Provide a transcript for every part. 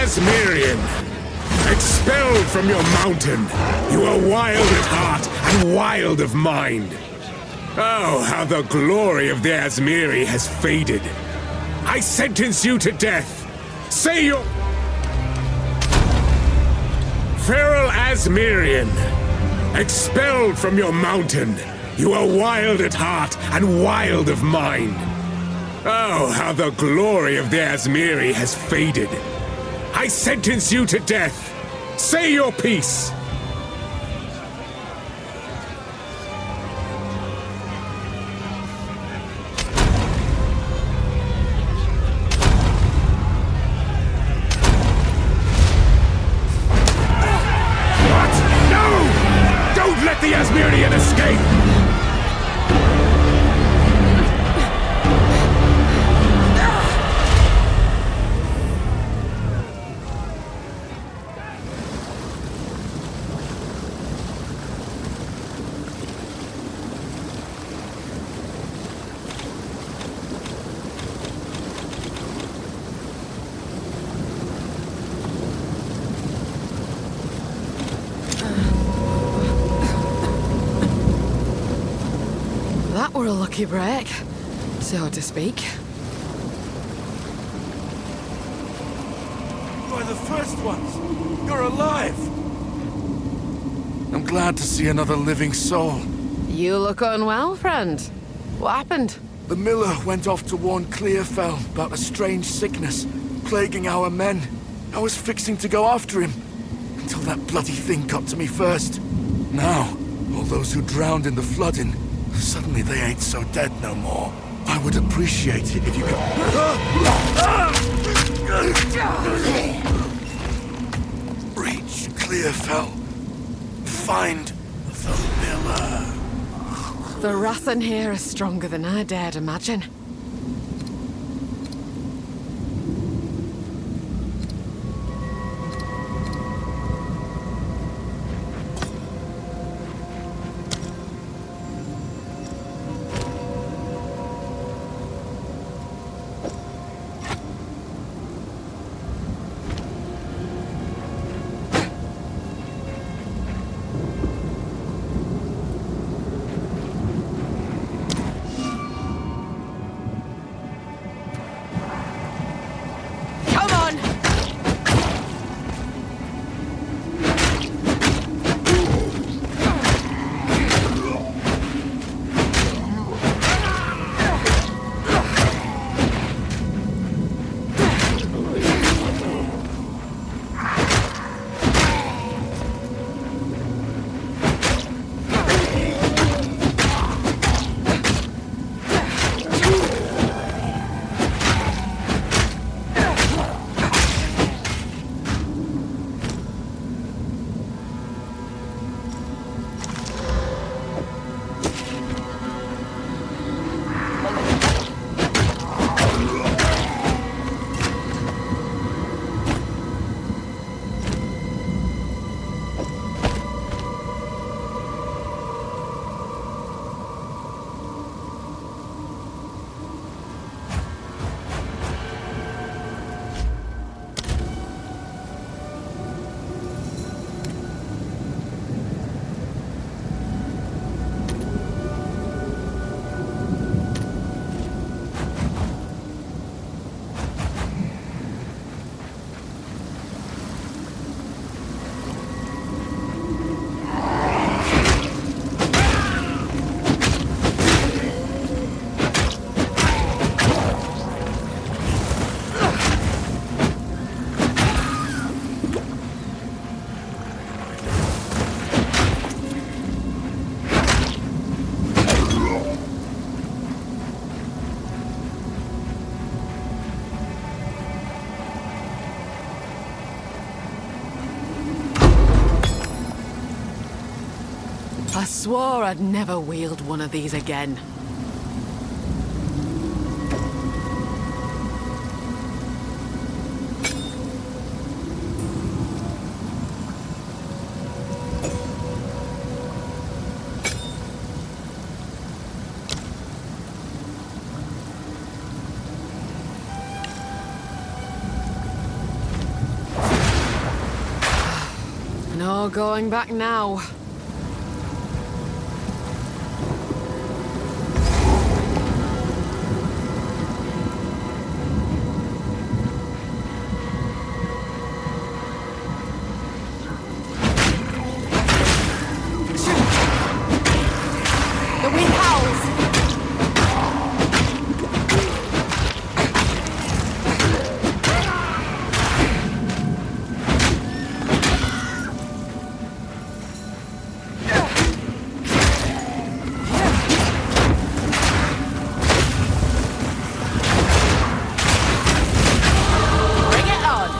Asmirian! Expelled from your mountain! You are wild at heart and wild of mind! Oh, how the glory of the Asmiri has faded! I sentence you to death! Say your... Feral Asmirian! Expelled from your mountain! You are wild at heart and wild of mind! Oh, how the glory of the Asmiri has faded! I sentence you to death! Say your piece! What? No! Don't let the Asmirian escape! That were a lucky break, so to speak. You're the first ones! You're alive! I'm glad to see another living soul. You look unwell, friend. What happened? The miller went off to warn Clearfell about a strange sickness plaguing our men. I was fixing to go after him, until that bloody thing got to me first. Now, all those who drowned in the flooding, suddenly they ain't so dead no more. I would appreciate it if you could... Reach Clearfell. Find the miller. The wrath in here is stronger than I dared imagine. I swore I'd never wield one of these again. going back now. The wind howls! Bring it on!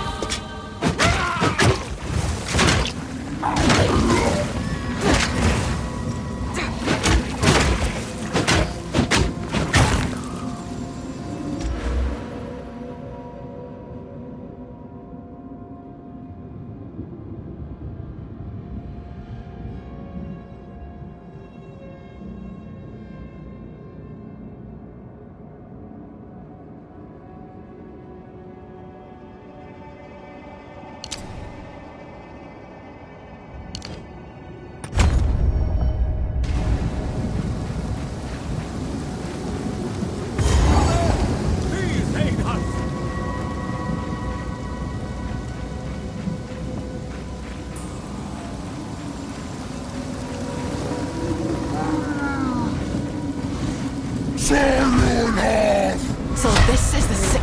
So this is the sick.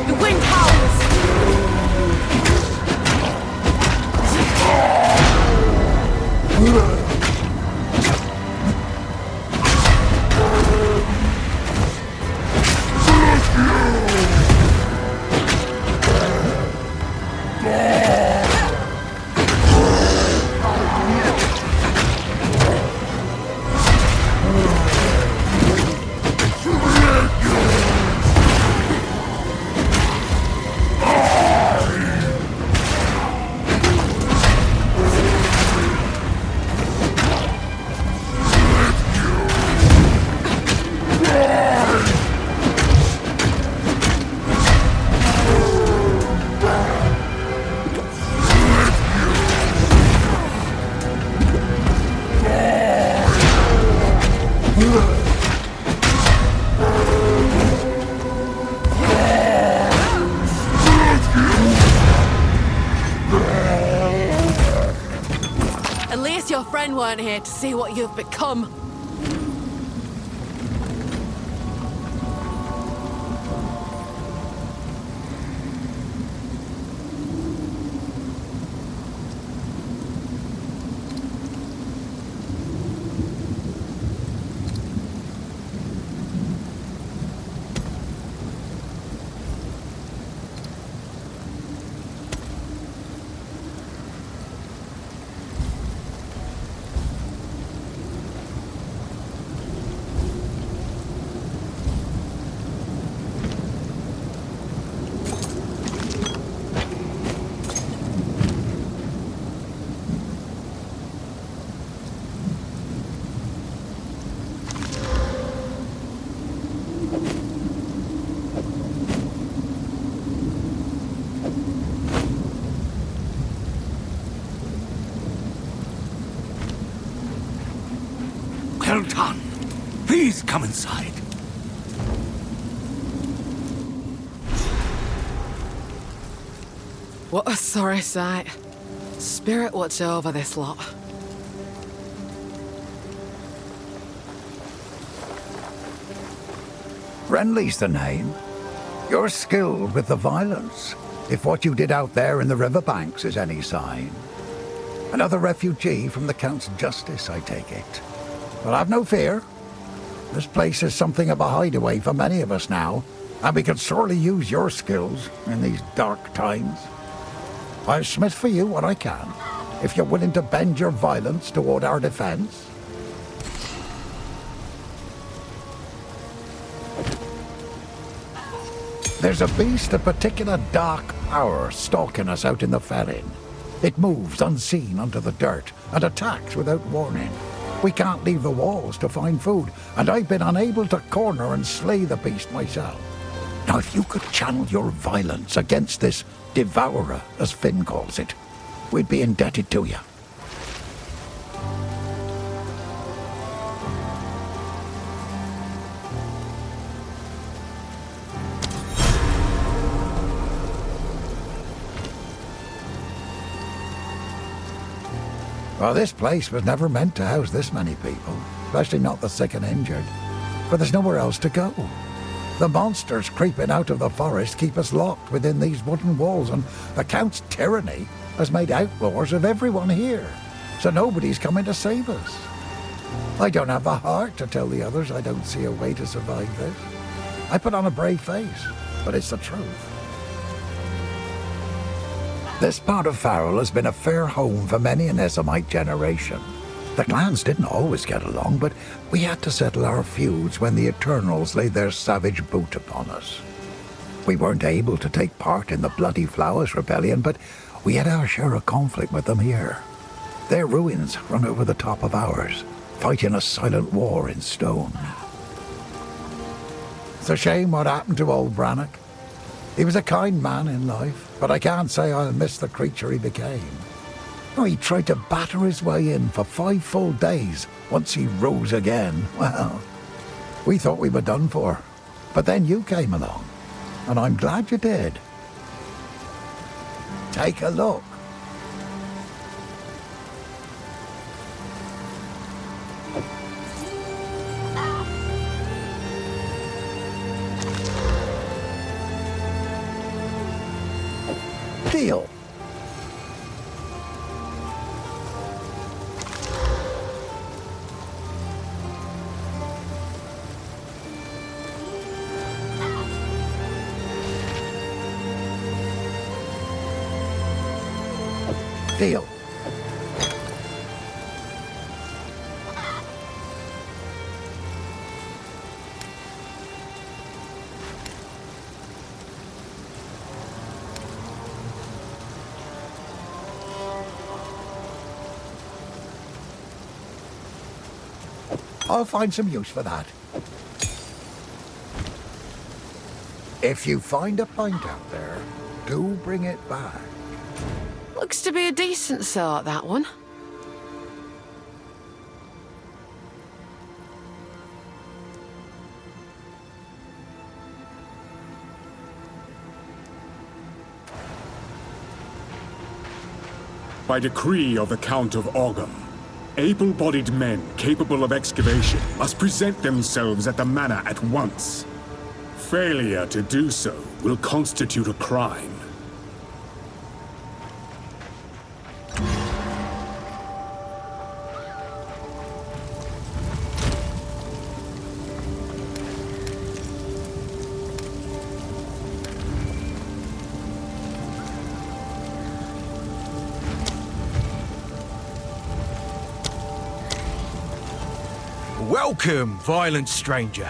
The wind howls! At least your friend weren't here to see what you've become. Well done. Please come inside. What a sorry sight. Spirit watch over this lot. Renly's the name. You're skilled with the violence, if what you did out there in the riverbanks is any sign. Another refugee from the Count's justice, I take it. But have no fear. This place is something of a hideaway for many of us now, and we could sorely use your skills in these dark times. I'll smith for you what I can. if you're willing to bend your violence toward our defense. There's a beast of particular dark power stalking us out in the Ferrin. It moves unseen under the dirt and attacks without warning. We can't leave the walls to find food, and I've been unable to corner and slay the beast myself. Now, if you could channel your violence against this devourer, as Finn calls it, we'd be indebted to you. Well, this place was never meant to house this many people, especially not the sick and injured. But there's nowhere else to go. The monsters creeping out of the forest keep us locked within these wooden walls, and the Count's tyranny has made outlaws of everyone here, so nobody's coming to save us. I don't have the heart to tell the others I don't see a way to survive this. I put on a brave face, but it's the truth. This part of Farrell has been a fair home for many an Essamite generation. The clans didn't always get along, but we had to settle our feuds when the Eternals laid their savage boot upon us. We weren't able to take part in the Bloody Flowers Rebellion, but we had our share of conflict with them here. Their ruins run over the top of ours, fighting a silent war in stone. It's a shame what happened to old Brannock. He was a kind man in life, but I can't say I'll miss the creature he became. Oh, he tried to batter his way in for 5 full days once he rose again. Well, we thought we were done for, but then you came along, and I'm glad you did. Take a look. Deal. Deal. I'll find some use for that. If you find a pint out there, do bring it back. Looks to be a decent sort, that one. By decree of the Count of Ogham, able-bodied men capable of excavation must present themselves at the manor at once. Failure to do so will constitute a crime. Welcome, violent stranger.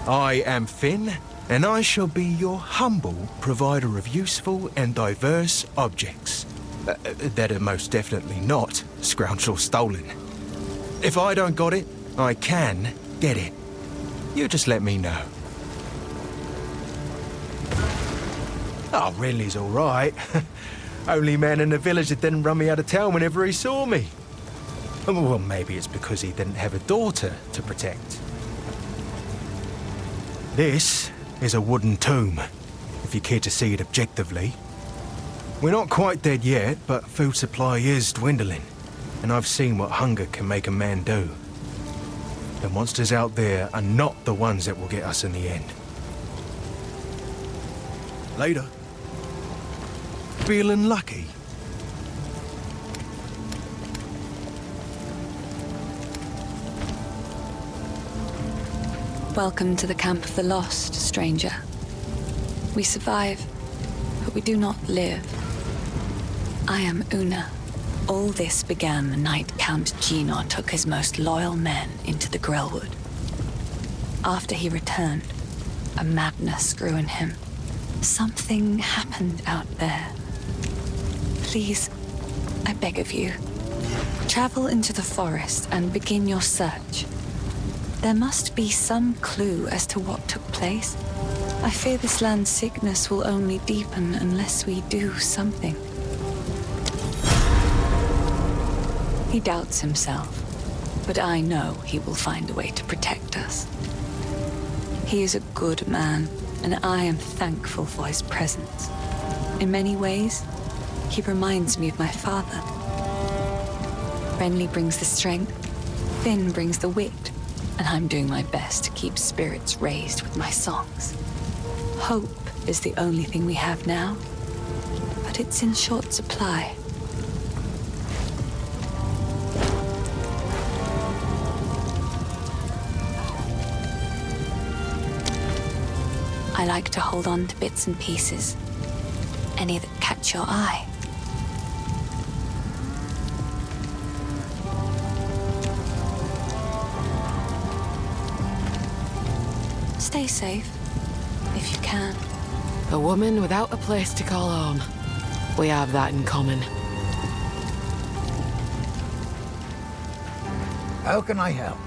I am Finn, and I shall be your humble provider of useful and diverse objects. That are most definitely not scrounged or stolen. If I don't got it, I can get it. You just let me know. Oh, Renly's all right. Only man in the village that didn't run me out of town whenever he saw me. Well, maybe it's because he didn't have a daughter to protect. This is a wooden tomb, if you care to see it objectively. We're not quite dead yet, but food supply is dwindling, and I've seen what hunger can make a man do. The monsters out there are not the ones that will get us in the end. Later. Feeling lucky? Welcome to the Camp of the Lost, stranger. We survive, but we do not live. I am Una, All this began the night Count Gino took his most loyal men into the Grellwood. After he returned, a madness grew in him. Something happened out there. Please, I beg of you, travel into the forest and begin your search. There must be some clue as to what took place. I fear this land's sickness will only deepen unless we do something. He doubts himself, but I know he will find a way to protect us. He is a good man, and I am thankful for his presence. In many ways, he reminds me of my father. Renly brings the strength, Finn brings the wit, and I'm doing my best to keep spirits raised with my songs. Hope is the only thing we have now, but it's in short supply. I like to hold on to bits and pieces, any that catch your eye. Stay safe, if you can. A woman without a place to call home. We have that in common. How can I help?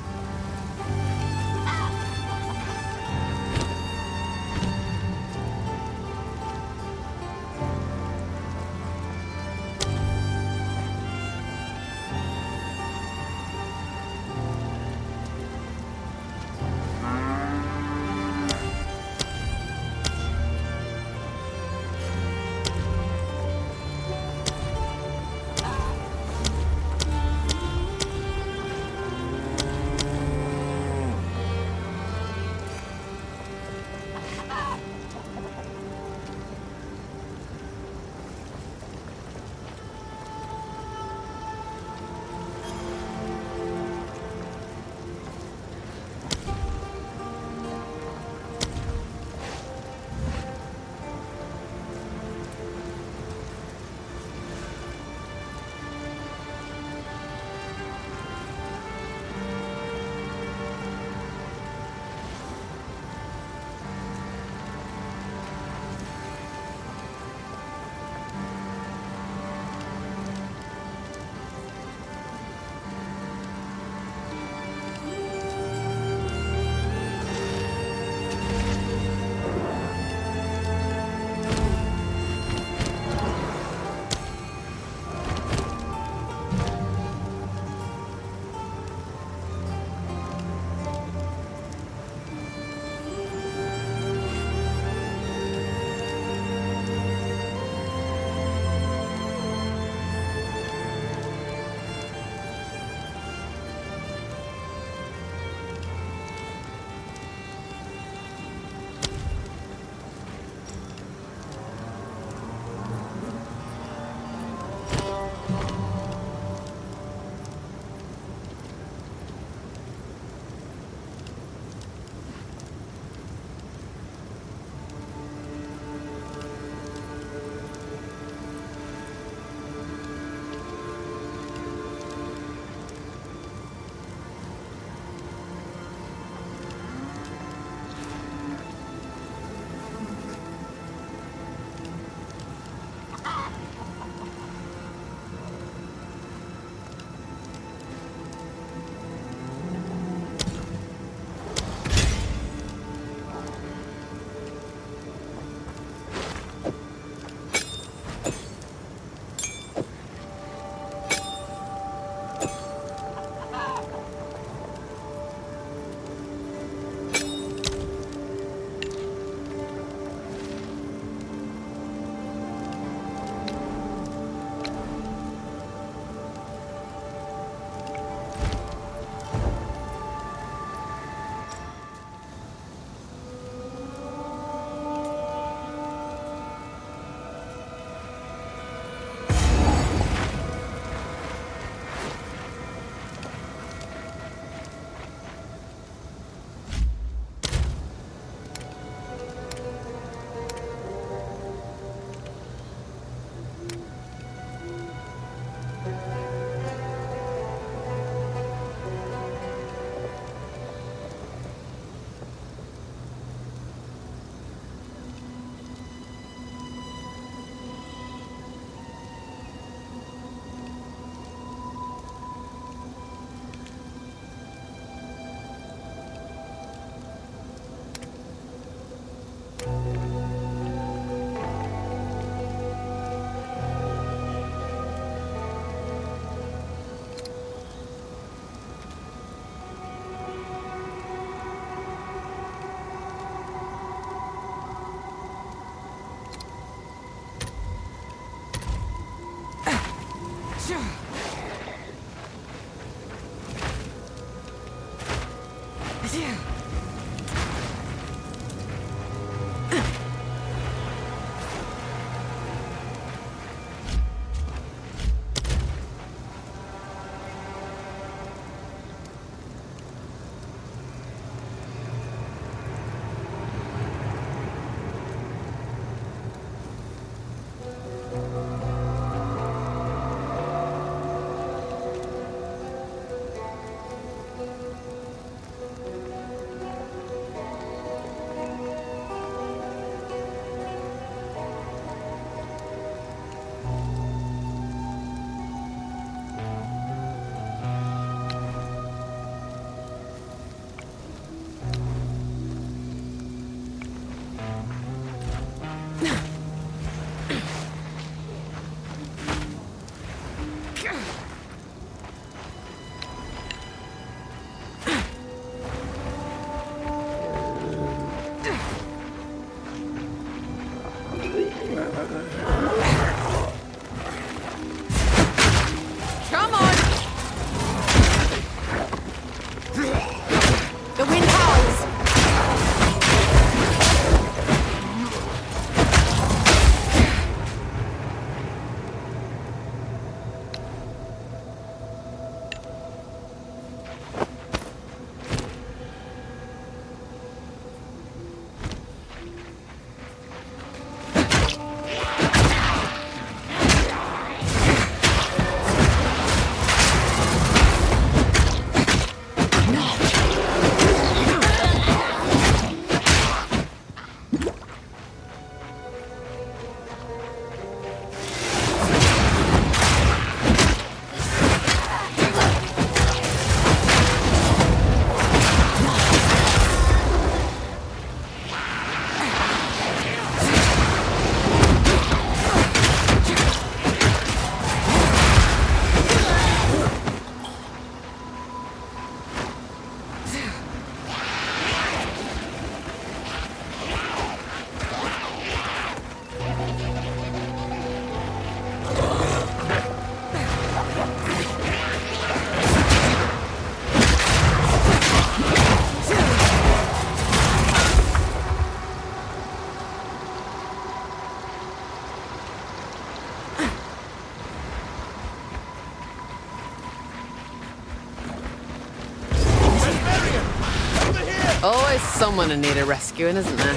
someone in need of rescuing, isn't there?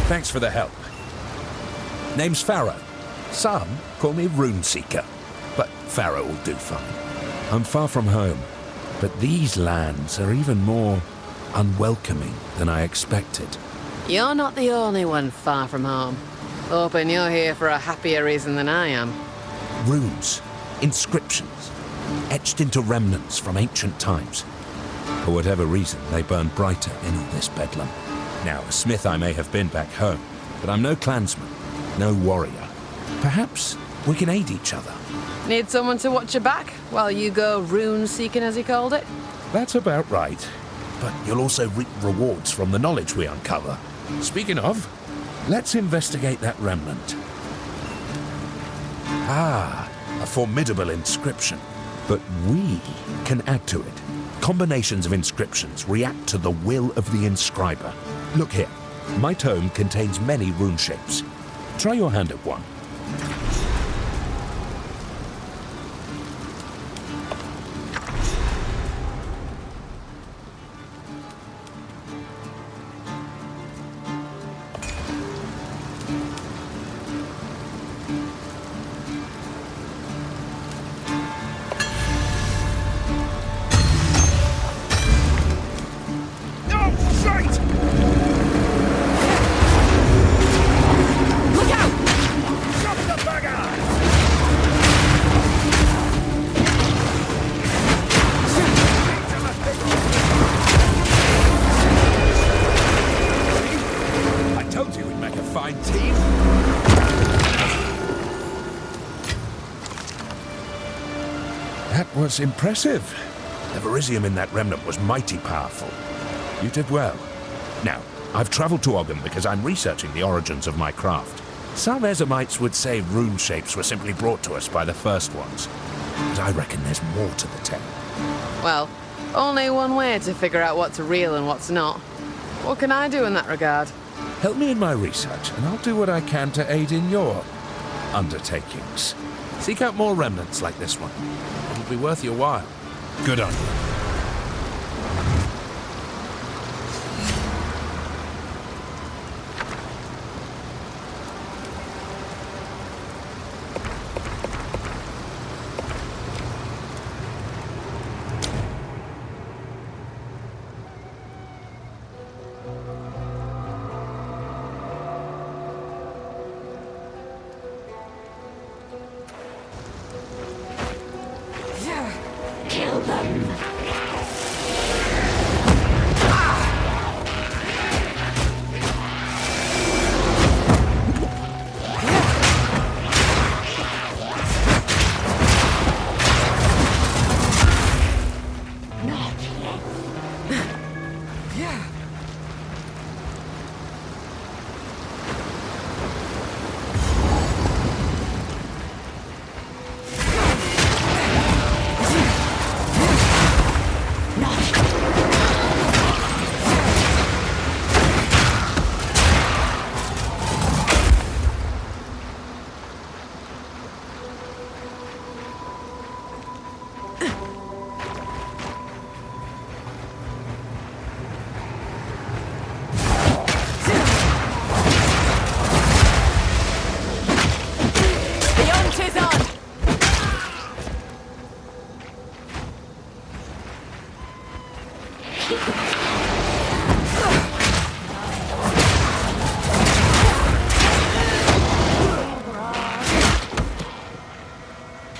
Thanks for the help. Name's Pharaoh. Some call me Runeseeker, but Pharaoh will do fine. I'm far from home, but these lands are even more unwelcoming than I expected. You're not the only one far from home. Hoping you're here for a happier reason than I am. Runes, inscriptions, etched into remnants from ancient times. For whatever reason, they burn brighter in all this bedlam. Now, a smith I may have been back home, but I'm no clansman, no warrior. Perhaps we can aid each other. Need someone to watch your back while you go rune-seeking, as he called it? That's about right. But you'll also reap rewards from the knowledge we uncover. Speaking of, let's investigate that remnant. Ah, a formidable inscription. But we can add to it. Combinations of inscriptions react to the will of the inscriber. Look here. My tome contains many rune shapes. Try your hand at one. That was impressive. The Verisium in that remnant was mighty powerful. You did well. Now, I've traveled to Ogden because I'm researching the origins of my craft. Some Ezamites would say rune shapes were simply brought to us by the first ones. But I reckon there's more to the tale. Well, only one way to figure out what's real and what's not. What can I do in that regard? Help me in my research, and I'll do what I can to aid in your undertakings. Seek out more remnants like this one. It'll be worth your while. Good on you. Kill them.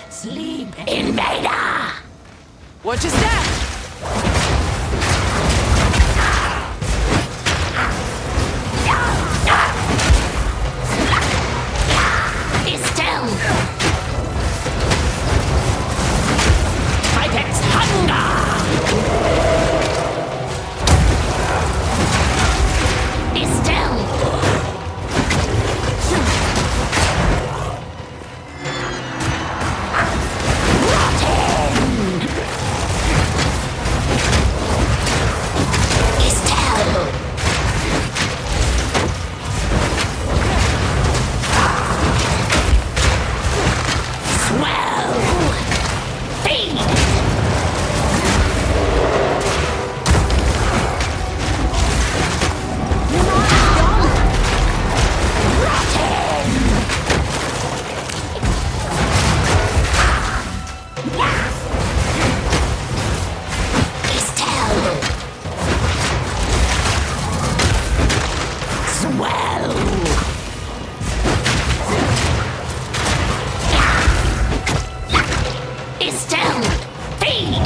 Sleep, invader! Watch your step! Be still! Fight its hunger! Be still! well. Estelle, feed!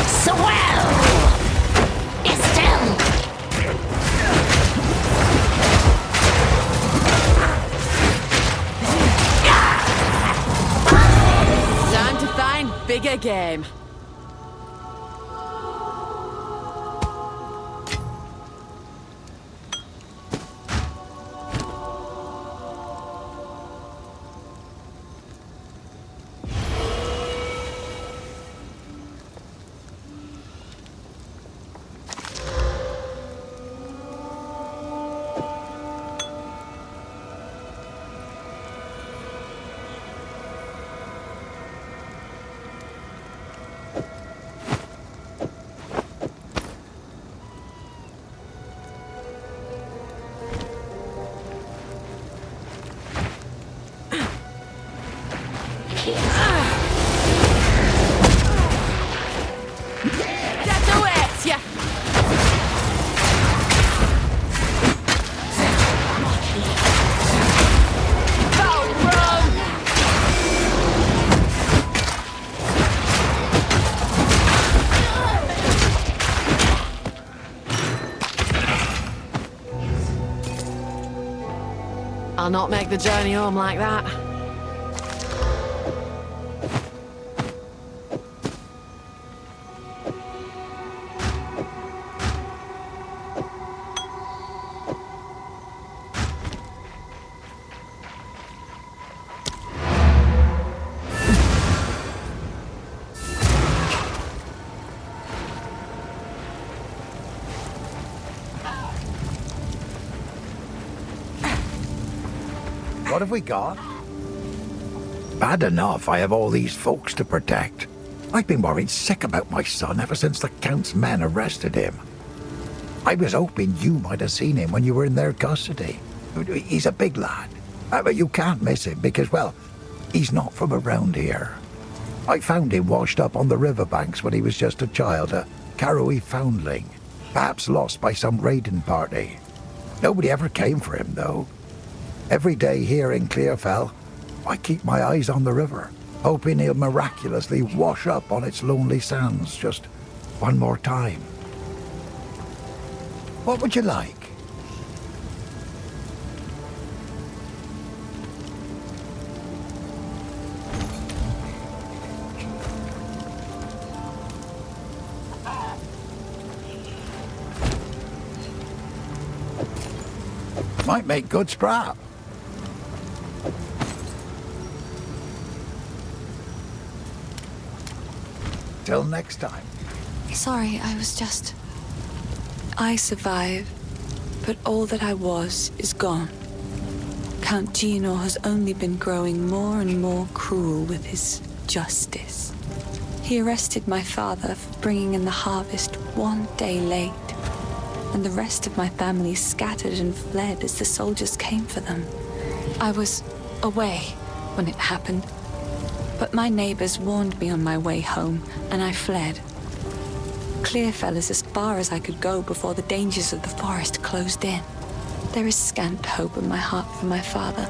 Swell! Estelle! Time to find bigger game. Get away, yeah. Foul run. I'll not make the journey home like that. What have we got? Bad enough I have all these folks to protect. I've been worried sick about my son ever since the Count's men arrested him. I was hoping you might have seen him when you were in their custody. He's a big lad, but you can't miss him because, well, he's not from around here. I found him washed up on the riverbanks when he was just a child, a Carrowy foundling, perhaps lost by some raiding party. Nobody ever came for him, though. Every day here in Clearfell, I keep my eyes on the river, hoping he'll miraculously wash up on its lonely sands just one more time. What would you like? Might make good scrap. Till next time. Sorry, I survived, but all that I was is gone. Count Gino has only been growing more and more cruel with his justice. He arrested my father for bringing in the harvest one day late, and the rest of my family scattered and fled as the soldiers came for them. I was away when it happened, but my neighbors warned me on my way home, and I fled. Clearfell is as far as I could go before the dangers of the forest closed in. There is scant hope in my heart for my father,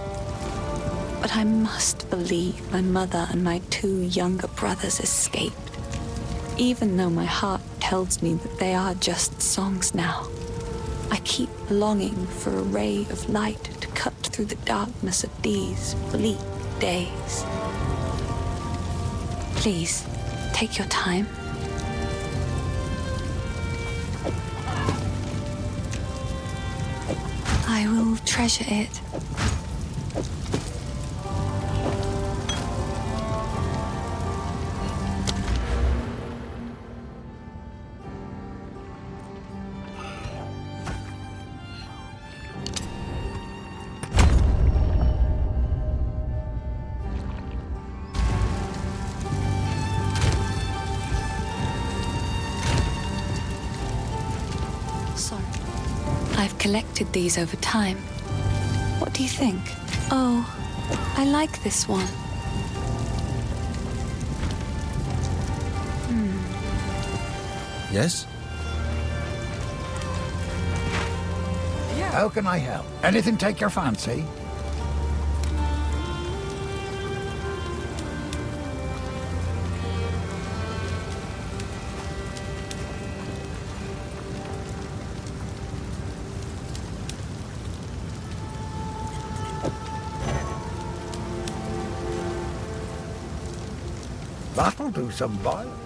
but I must believe my mother and my 2 younger brothers escaped, even though my heart tells me that they are just songs now. I keep longing for a ray of light to cut through the darkness of these bleak days. Please, take your time. I will treasure it. Sorry. I've collected these over time. What do you think? Oh, I like this one. Yes? How can I help? Anything take your fancy? That'll do some violence.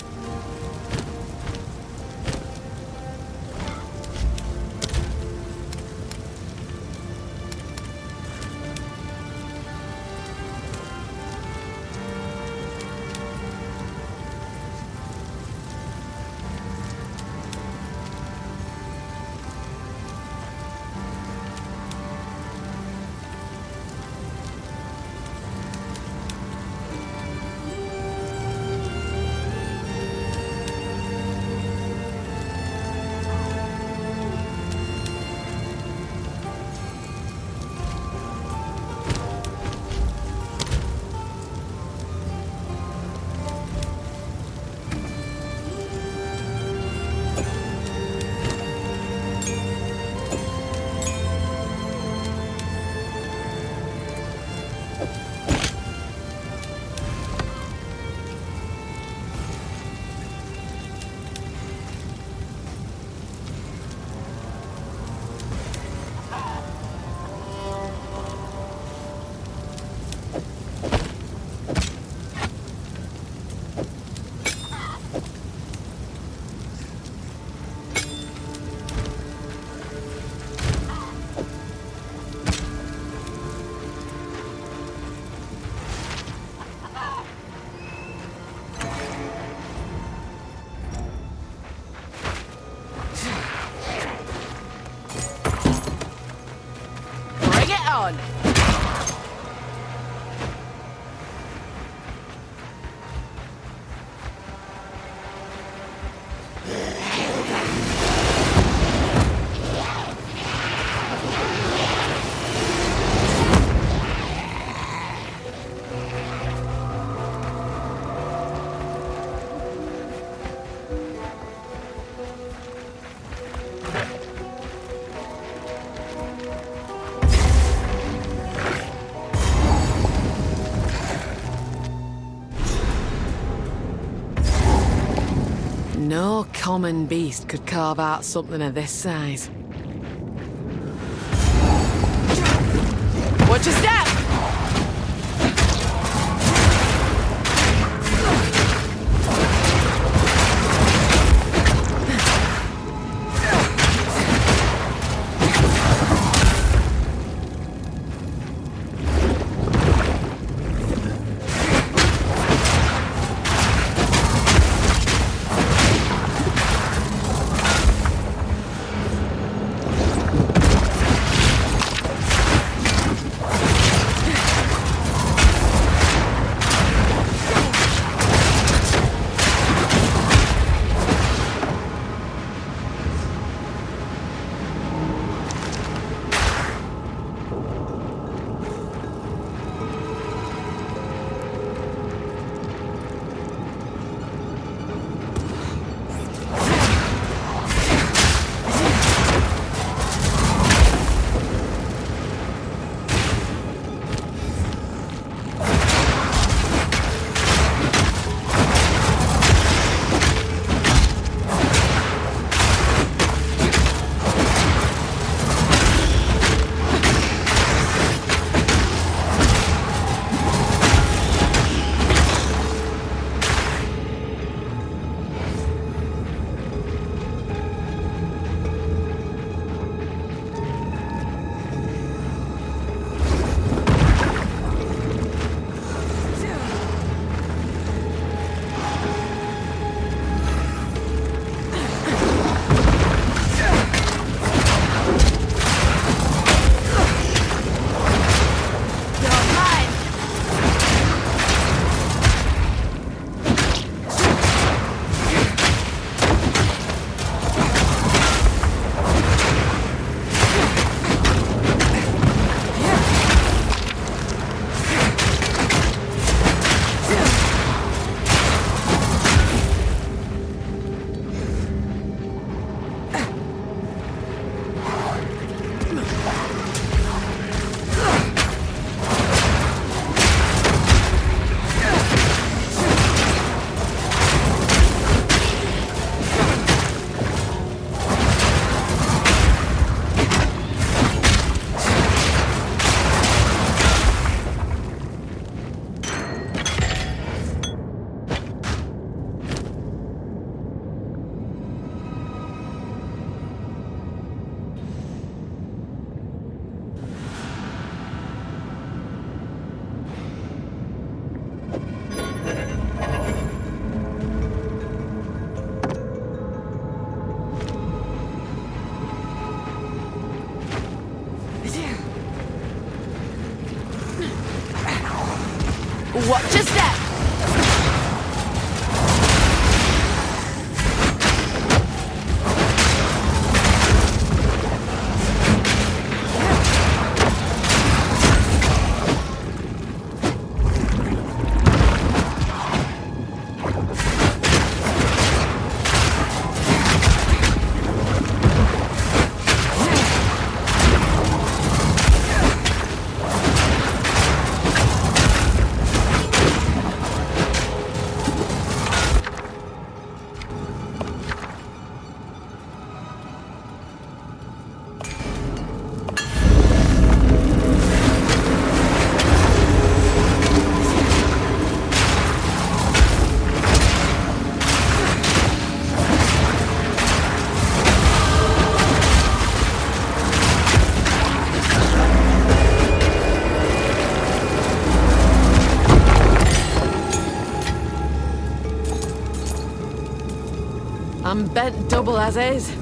Bring it on! No common beast could carve out something of this size. Watch your step! I'm bent double as is.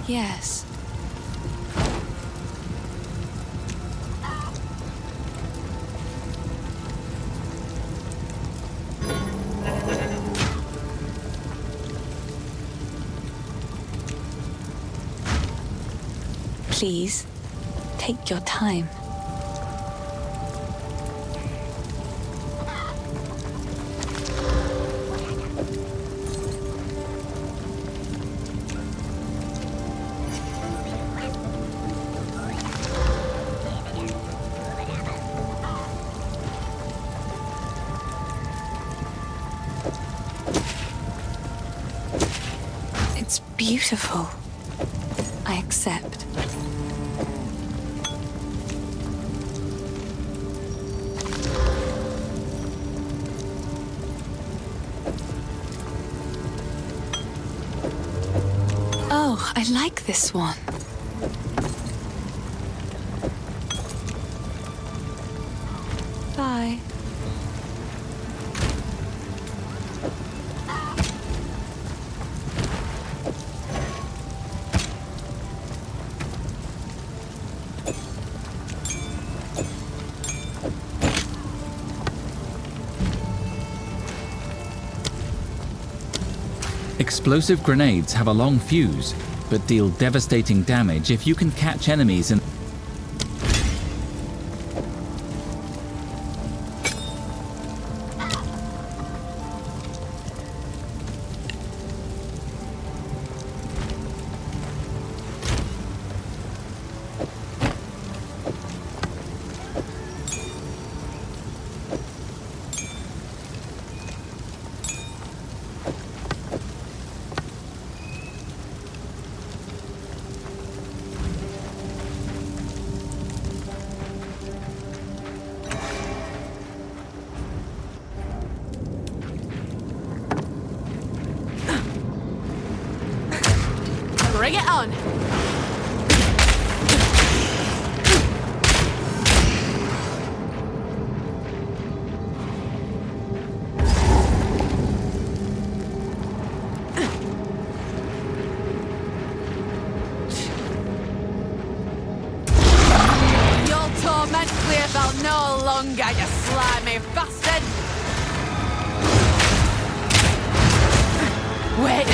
Yes. Please, take your time. It's beautiful. I accept. Oh, I like this one. Bye. Explosive grenades have a long fuse, but deal devastating damage if you can catch enemies and Bring it on! You'll torment Clearfell no longer, you slimy bastard! Wait!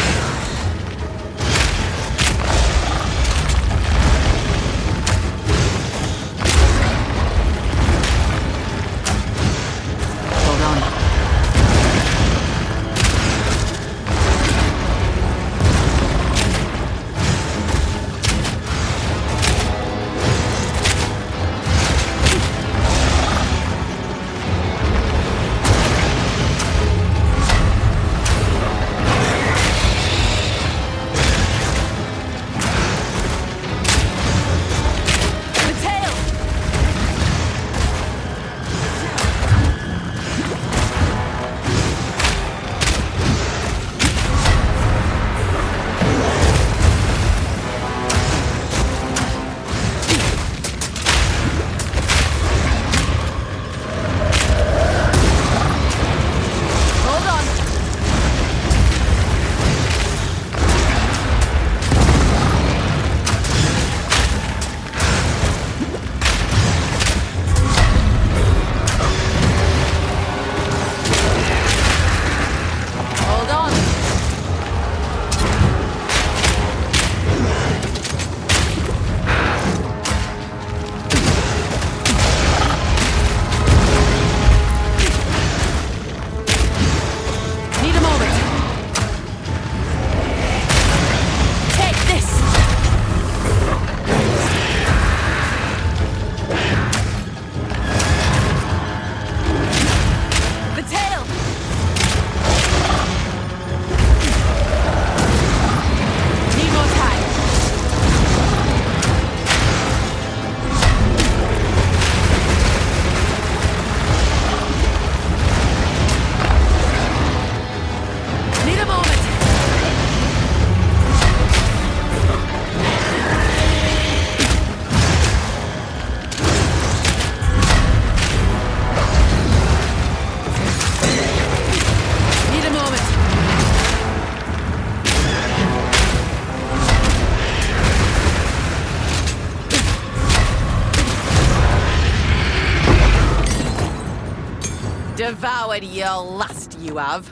devoured your last, you have.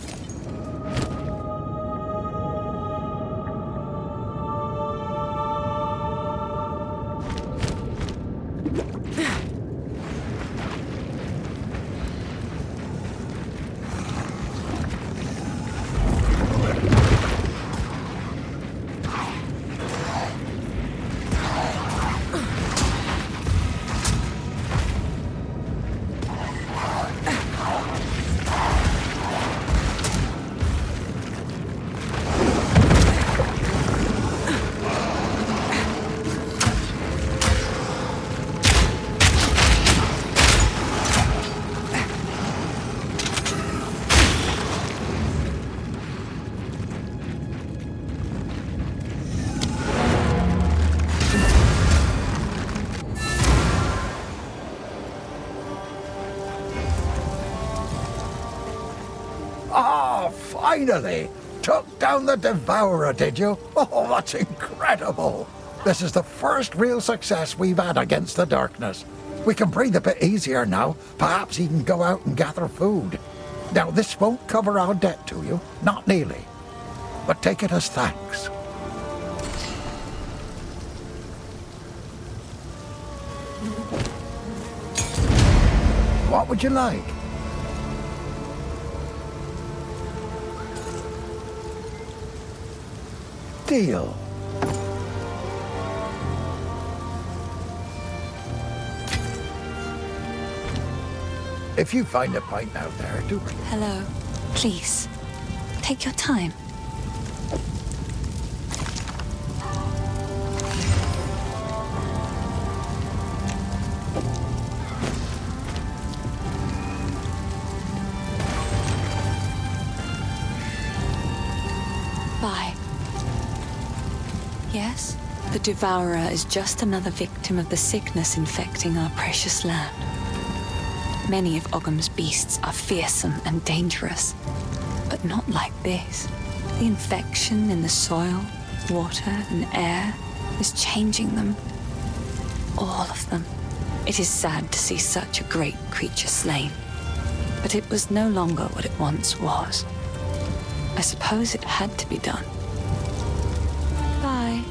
Ah, finally! Took down the Devourer, did you? Oh, that's incredible! This is the first real success we've had against the darkness. We can breathe a bit easier now, perhaps even go out and gather food. Now, this won't cover our debt to you, not nearly. But take it as thanks. What would you like? Deal. If you find a pint out there, do bring it. Hello. Please, take your time. Bye. Yes, the Devourer is just another victim of the sickness infecting our precious land. Many of Ogham's beasts are fearsome and dangerous, but not like this. The infection in the soil, water, and air is changing them. All of them. It is sad to see such a great creature slain, but it was no longer what it once was. I suppose it had to be done. Bye.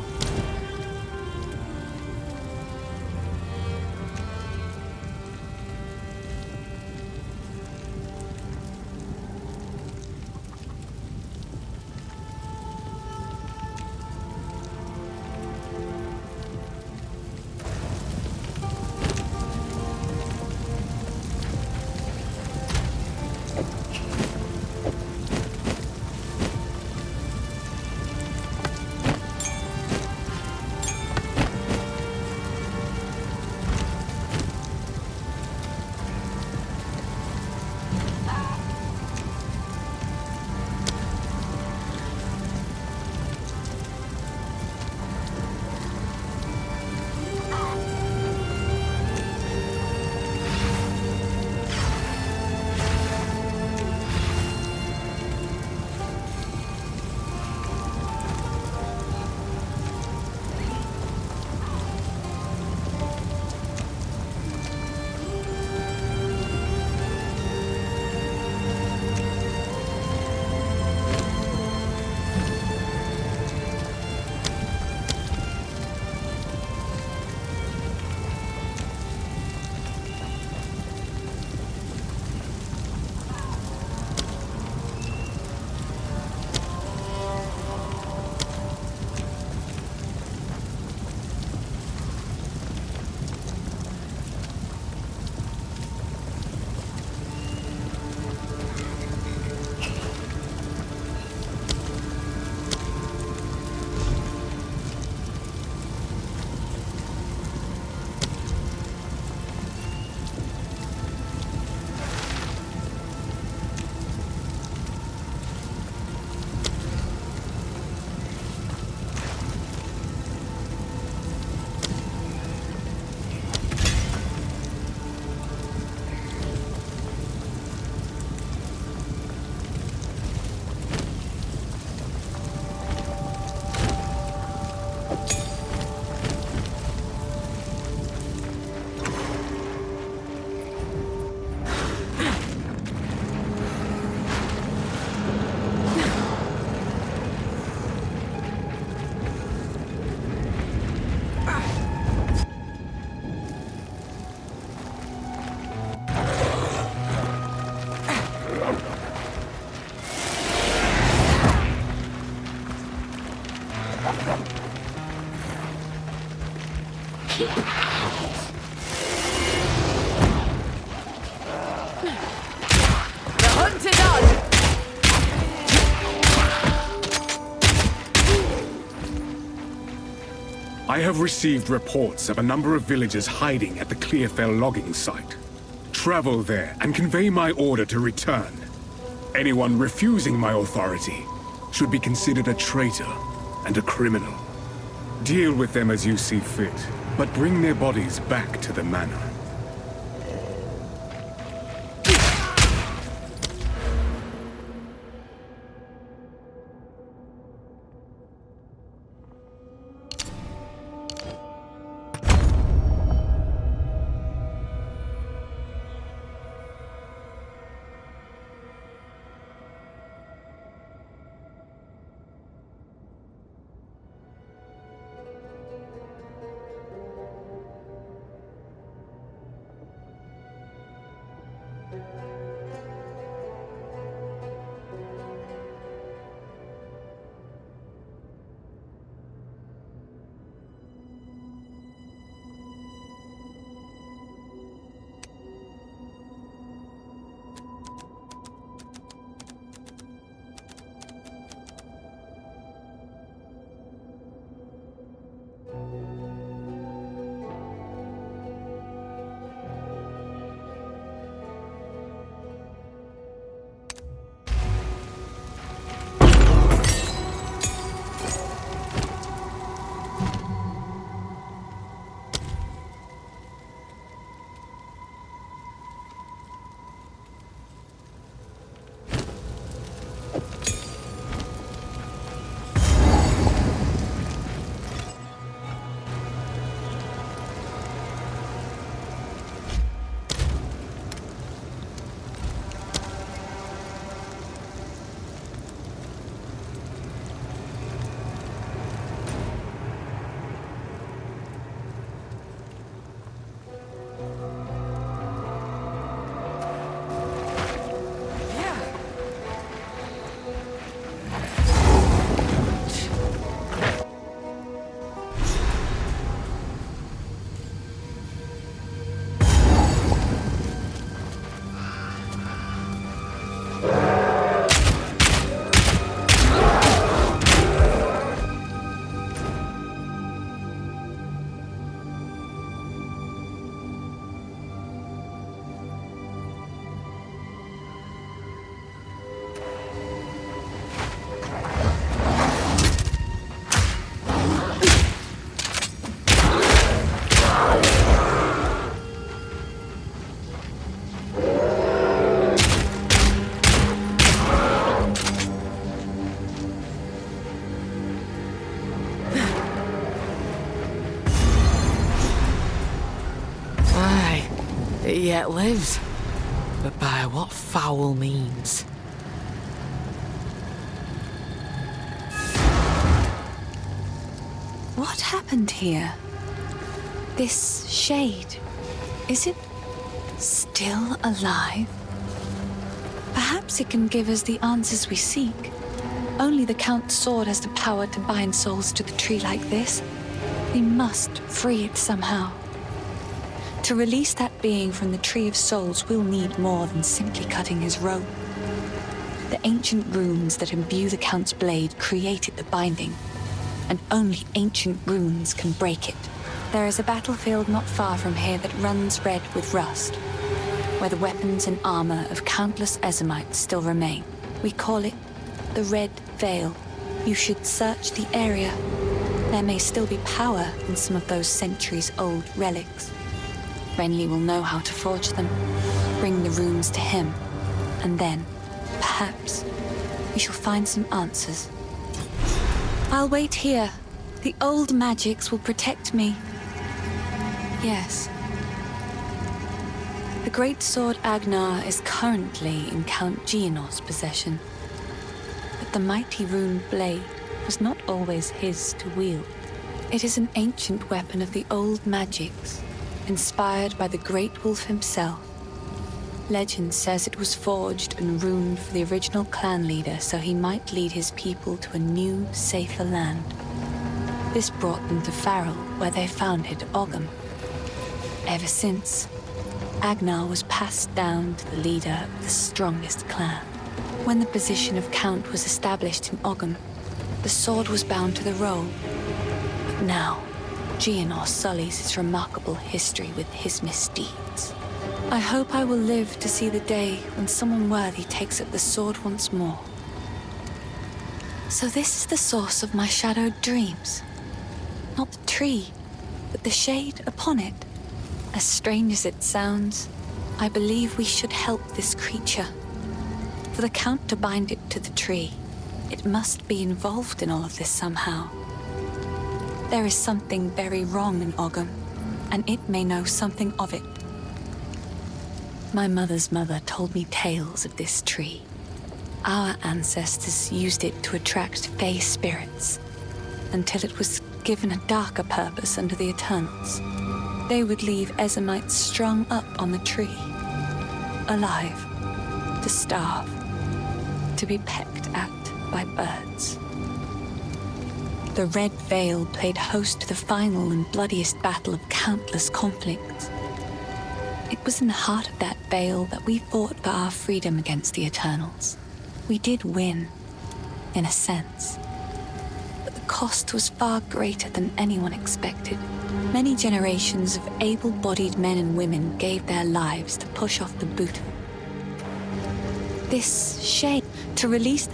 I have received reports of a number of villagers hiding at the Clearfell logging site. Travel there and convey my order to return. Anyone refusing my authority should be considered a traitor and a criminal. Deal with them as you see fit, but bring their bodies back to the manor. It yet lives, but by what foul means? What happened here? This shade, is it still alive? Perhaps it can give us the answers we seek. Only the Count's sword has the power to bind souls to the tree like this. We must free it somehow. To release that being from the Tree of Souls, we'll need more than simply cutting his robe. The ancient runes that imbue the Count's blade created the binding, and only ancient runes can break it. There is a battlefield not far from here that runs red with rust, where the weapons and armor of countless Ezamites still remain. We call it the Red Veil. You should search the area. There may still be power in some of those centuries-old relics. Renly will know how to forge them, bring the runes to him, and then, perhaps, we shall find some answers. I'll wait here. The old magics will protect me. Yes. The great sword Agnar is currently in Count Gianor's possession. But the mighty rune blade was not always his to wield. It is an ancient weapon of the old magics, inspired by the Great Wolf himself. Legend says it was forged and runed for the original clan leader so he might lead his people to a new, safer land. This brought them to Farrell, where they founded Ogham. Ever since, Agnar was passed down to the leader of the strongest clan. When the position of Count was established in Ogham, the sword was bound to the robe. But now, Gianor sullies his remarkable history with his misdeeds. I hope I will live to see the day when someone worthy takes up the sword once more. So this is the source of my shadowed dreams. Not the tree, but the shade upon it. As strange as it sounds, I believe we should help this creature. For the Count to bind it to the tree, it must be involved in all of this somehow. There is something very wrong in Ogham, and it may know something of it. My mother's mother told me tales of this tree. Our ancestors used it to attract fey spirits, until it was given a darker purpose under the Eternals. They would leave Ezamites strung up on the tree, alive, to starve, to be pecked at by birds. The Red Veil played host to the final and bloodiest battle of countless conflicts. It was in the heart of that veil that we fought for our freedom against the Eternals. We did win, in a sense. But the cost was far greater than anyone expected. Many generations of able-bodied men and women gave their lives to push off the boot. This shade, to release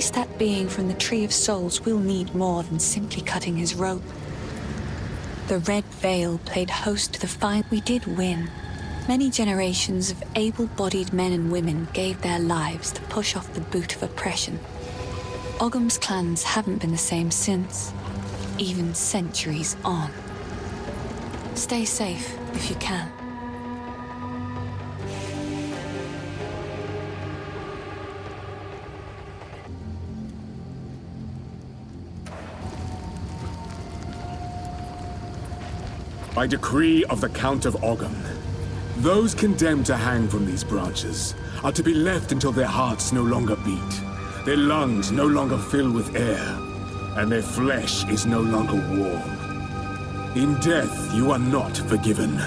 that being from the Tree of Souls will need more than simply cutting his rope. The Red Veil played host to the fight. We did win. Many generations of able-bodied men and women gave their lives to push off the boot of oppression. Ogham's clans haven't been the same since, even centuries on. Stay safe if you can. By decree of the Count of Ogham, those condemned to hang from these branches are to be left until their hearts no longer beat, their lungs no longer fill with air, and their flesh is no longer warm. In death, you are not forgiven.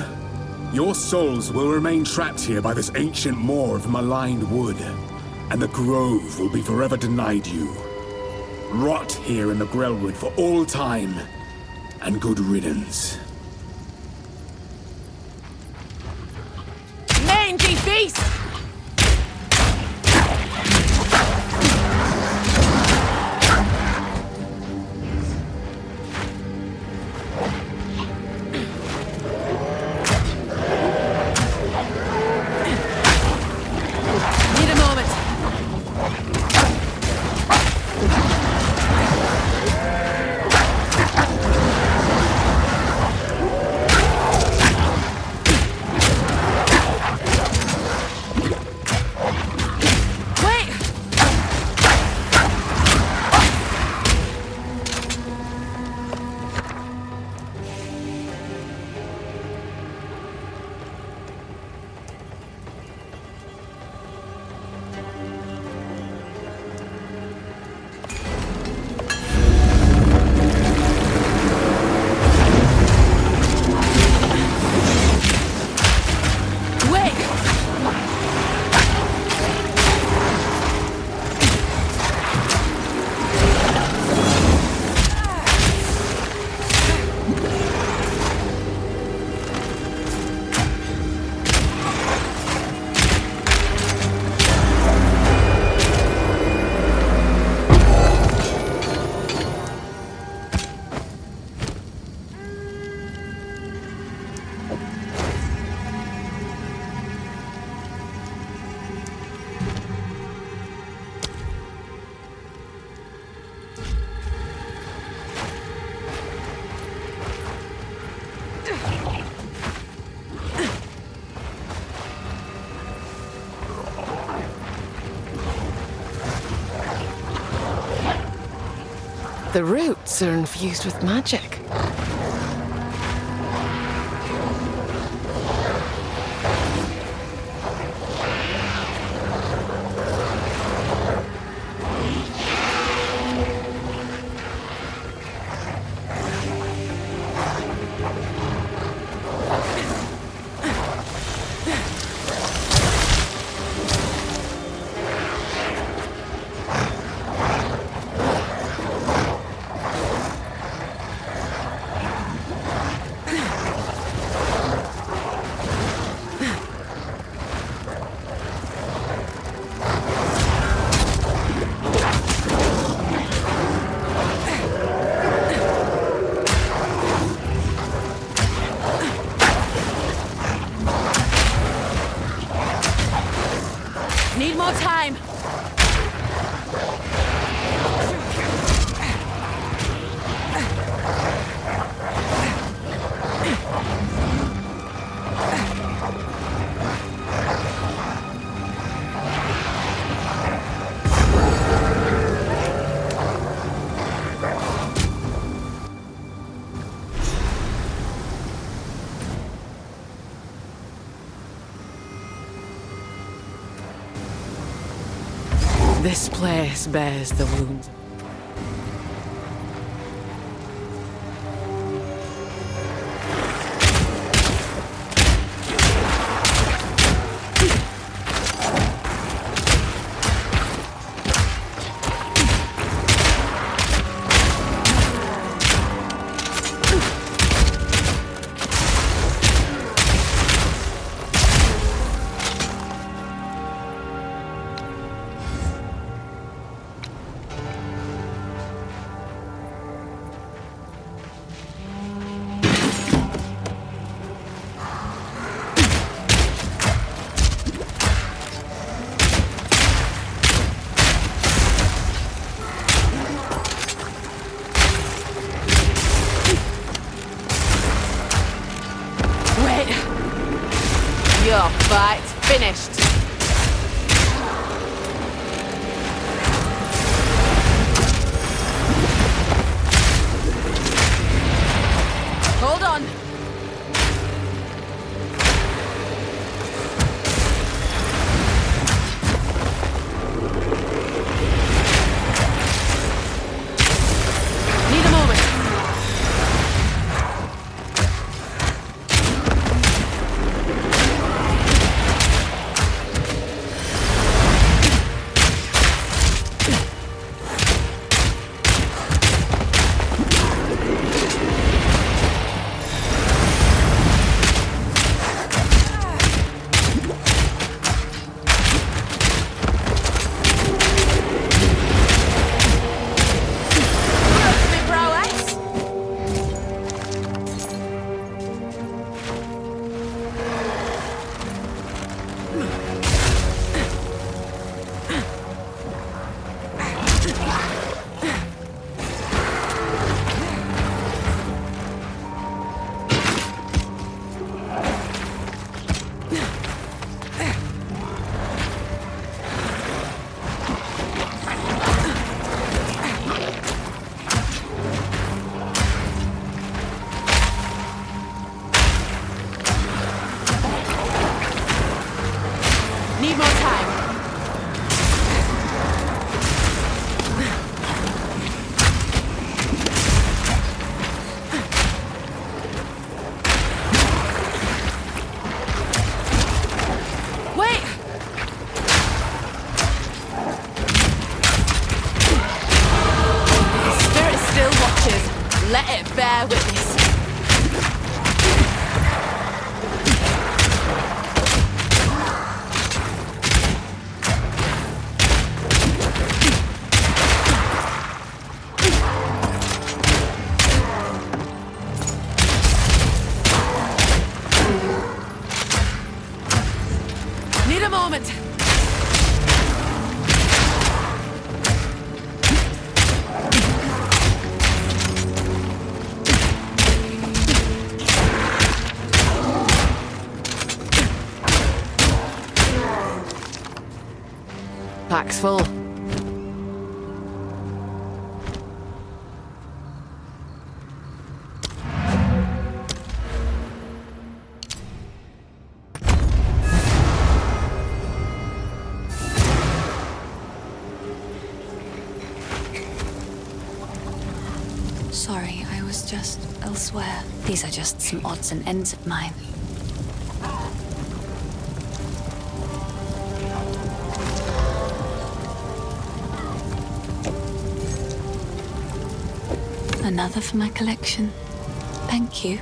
Your souls will remain trapped here by this ancient moor of maligned wood, and the grove will be forever denied you. Rot here in the Grellwood for all time, and good riddance. Mangy beast! Need a moment. The roots are infused with magic. Need more time. This place bears the wounds. Your fight's finished. Hold on. Need a moment. Need more time. Wait! The spirit still watches. Let it bear witness. Need a moment. Pack's full. Sorry, I was just elsewhere. These are just some odds and ends of mine. Another for my collection. Thank you.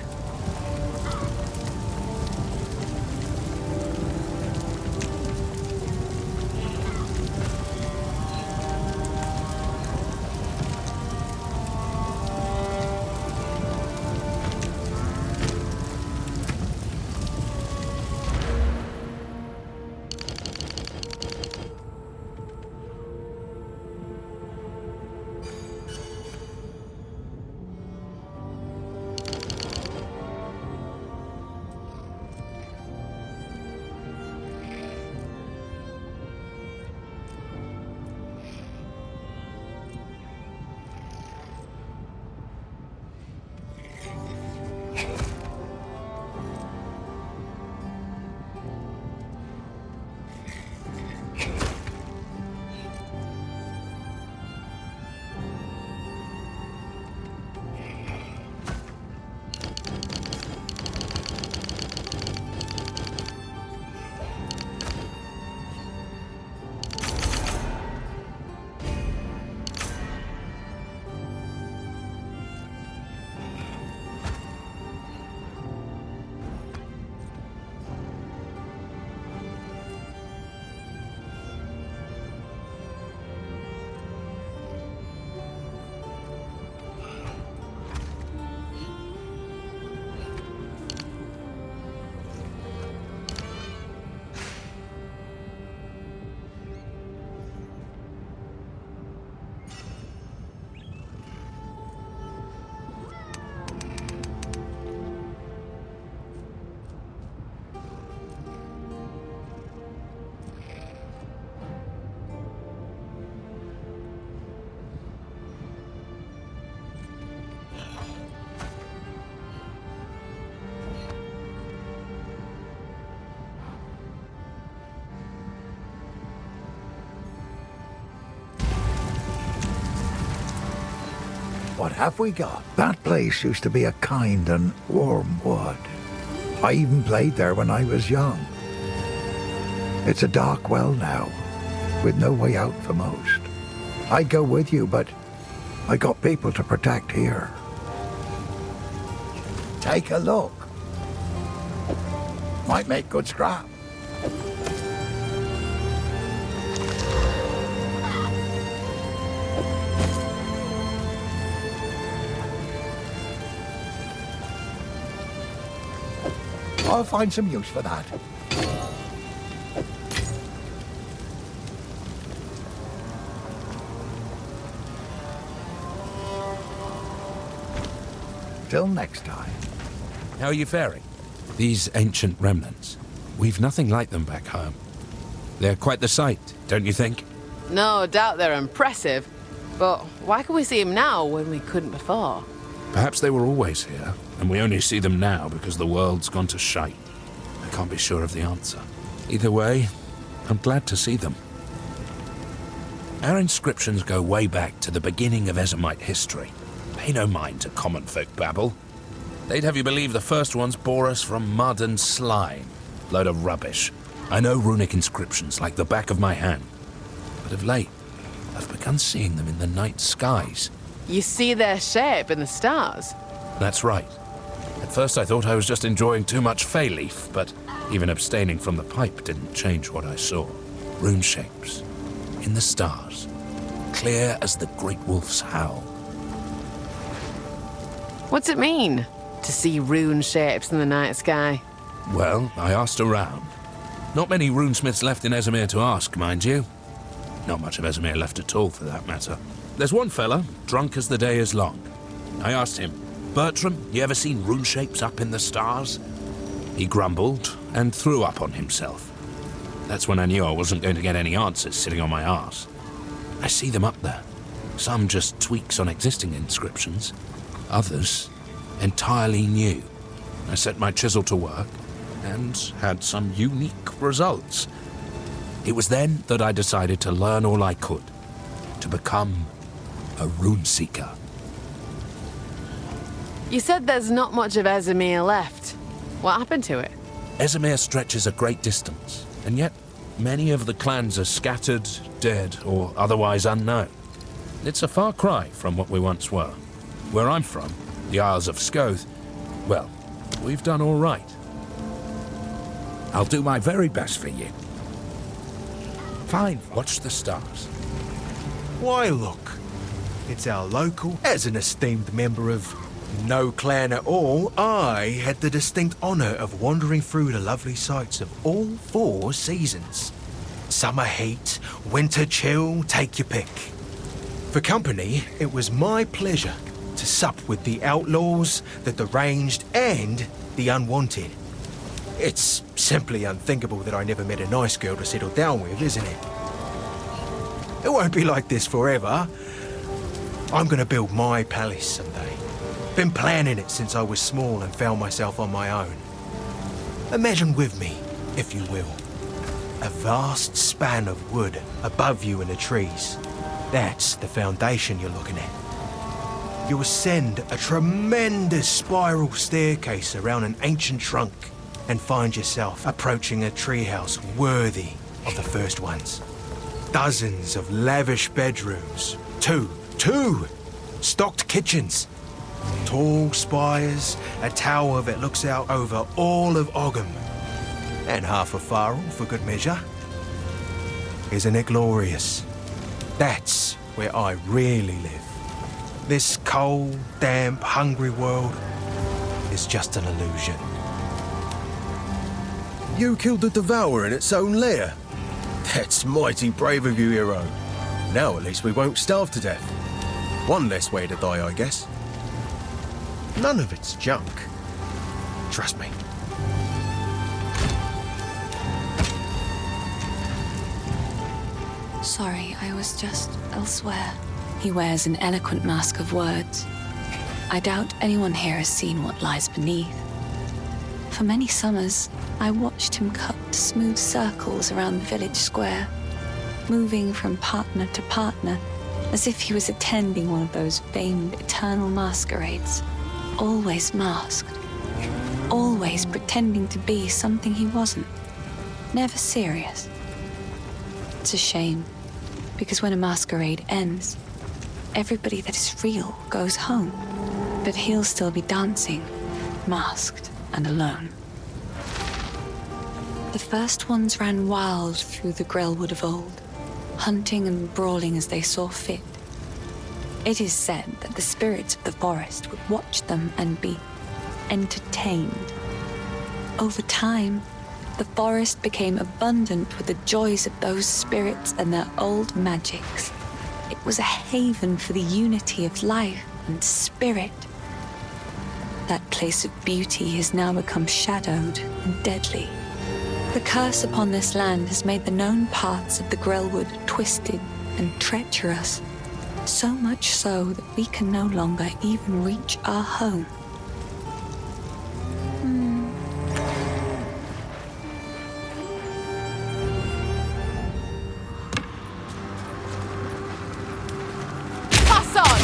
what have we got? That place used to be a kind and warm wood. I even played there when I was young. It's a dark well now, with no way out for most. I'd go with you, but I got people to protect here. Take a look. Might make good scrap. I'll find some use for that. Till next time. How are you faring? These ancient remnants. We've nothing like them back home. They're quite the sight, don't you think? No doubt they're impressive. But why can we see them now when we couldn't before? Perhaps they were always here, and we only see them now because the world's gone to shite. I can't be sure of the answer. Either way, I'm glad to see them. Our inscriptions go way back to the beginning of Ezemite history. Pay no mind to common folk babble. They'd have you believe the first ones bore us from mud and slime. Load of rubbish. I know runic inscriptions like the back of my hand. But of late, I've begun seeing them in the night skies. You see their shape in the stars? That's right. At first I thought I was just enjoying too much fey leaf, but even abstaining from the pipe didn't change what I saw. Rune shapes. In the stars. Clear as the great wolf's howl. What's it mean, to see rune shapes in the night sky? Well, I asked around. Not many runesmiths left in Ezemir to ask, mind you. Not much of Ezemir left at all, for that matter. There's one fella, drunk as the day is long. I asked him, "Bertram, you ever seen rune shapes up in the stars?" He grumbled and threw up on himself. That's when I knew I wasn't going to get any answers sitting on my arse. I see them up there. Some just tweaks on existing inscriptions. Others, entirely new. I set my chisel to work and had some unique results. It was then that I decided to learn all I could, to become a rune seeker. You said there's not much of Ezemir left. What happened to it? Ezemir stretches a great distance, and yet many of the clans are scattered, dead, or otherwise unknown. It's a far cry from what we once were. Where I'm from, the Isles of Scoth, well, we've done all right. I'll do my very best for you. Fine, watch the stars. Why, look. It's our local. As an esteemed member of no clan at all, I had the distinct honour of wandering through the lovely sights of all 4 seasons. Summer heat, winter chill, take your pick. For company, it was my pleasure to sup with the outlaws, the deranged, and the unwanted. It's simply unthinkable that I never met a nice girl to settle down with, isn't it? It won't be like this forever. I'm gonna build my palace someday. Been planning it since I was small and found myself on my own. Imagine with me, if you will, a vast span of wood above you in the trees. That's the foundation you're looking at. You ascend a tremendous spiral staircase around an ancient trunk and find yourself approaching a treehouse worthy of the first ones. Dozens of lavish bedrooms, two stocked kitchens, tall spires, a tower that looks out over all of Ogham, and half a farrel for good measure. Isn't it glorious? That's where I really live. This cold, damp, hungry world is just an illusion. You killed the Devourer in its own lair. That's mighty brave of you, hero. Now at least we won't starve to death. One less way to die, I guess. None of it's junk. Trust me. Sorry, I was just elsewhere. He wears an eloquent mask of words. I doubt anyone here has seen what lies beneath. For many summers, I watched him cut smooth circles around the village square, moving from partner to partner, as if he was attending one of those famed eternal masquerades, always masked, always pretending to be something he wasn't, never serious. It's a shame, because when a masquerade ends, everybody that is real goes home, but he'll still be dancing, masked and alone. The first ones ran wild through the Grellwood of old, hunting and brawling as they saw fit. It is said that the spirits of the forest would watch them and be entertained. Over time, the forest became abundant with the joys of those spirits and their old magics. It was a haven for the unity of life and spirit. That place of beauty has now become shadowed and deadly. The curse upon this land has made the known paths of the Grellwood twisted and treacherous, so much so that we can no longer even reach our home. Pass on!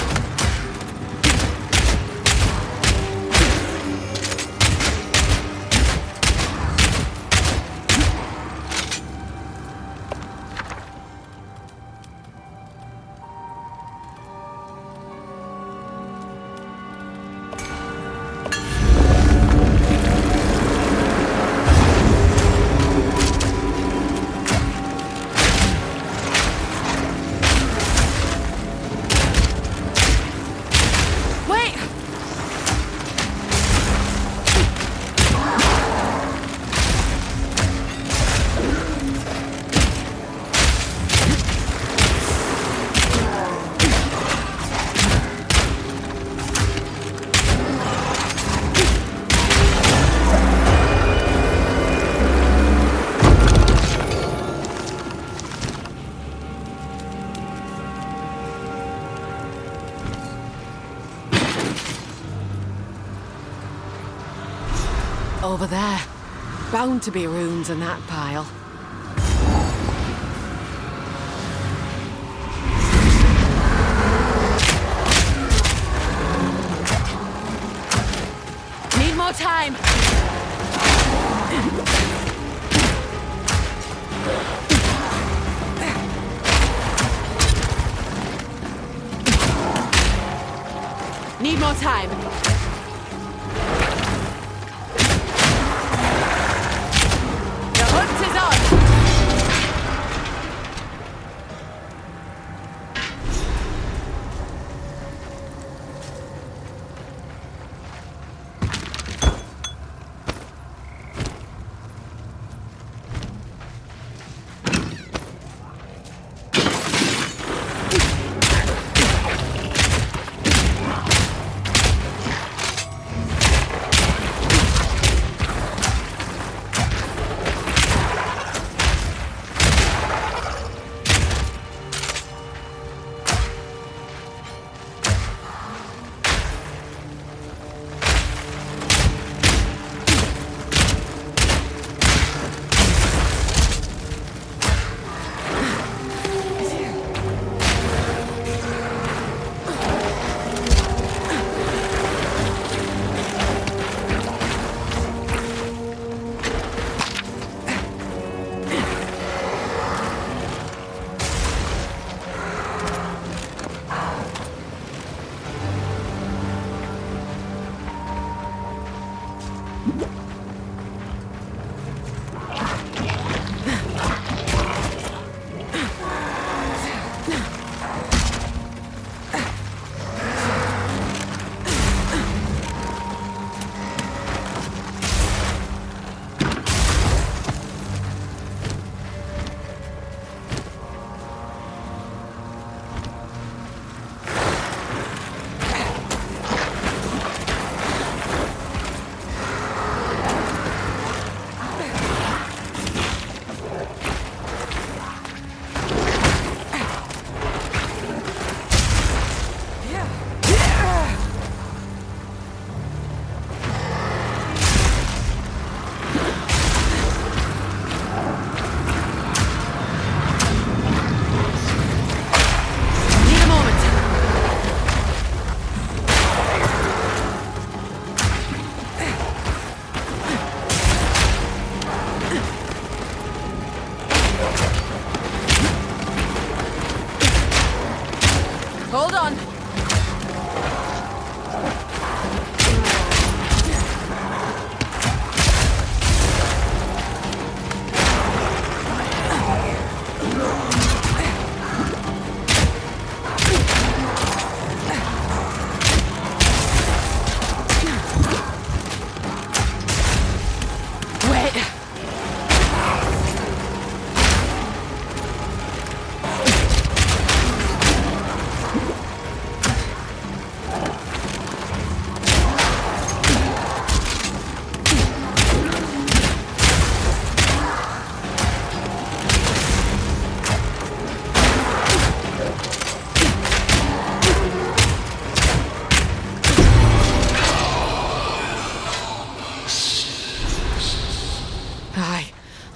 Wait! Over there. Bound to be runes in that pile. Need more time. Need more time. The hunt is on!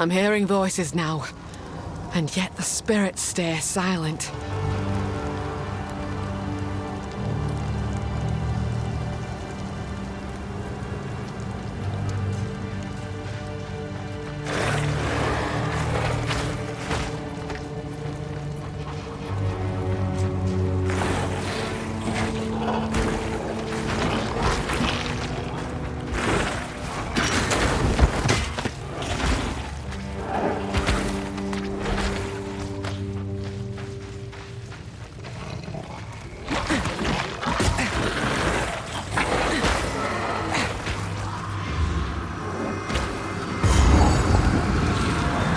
I'm hearing voices now, and yet the spirits stay silent.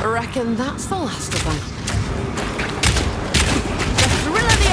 Reckon that's the last of them. The thrill of the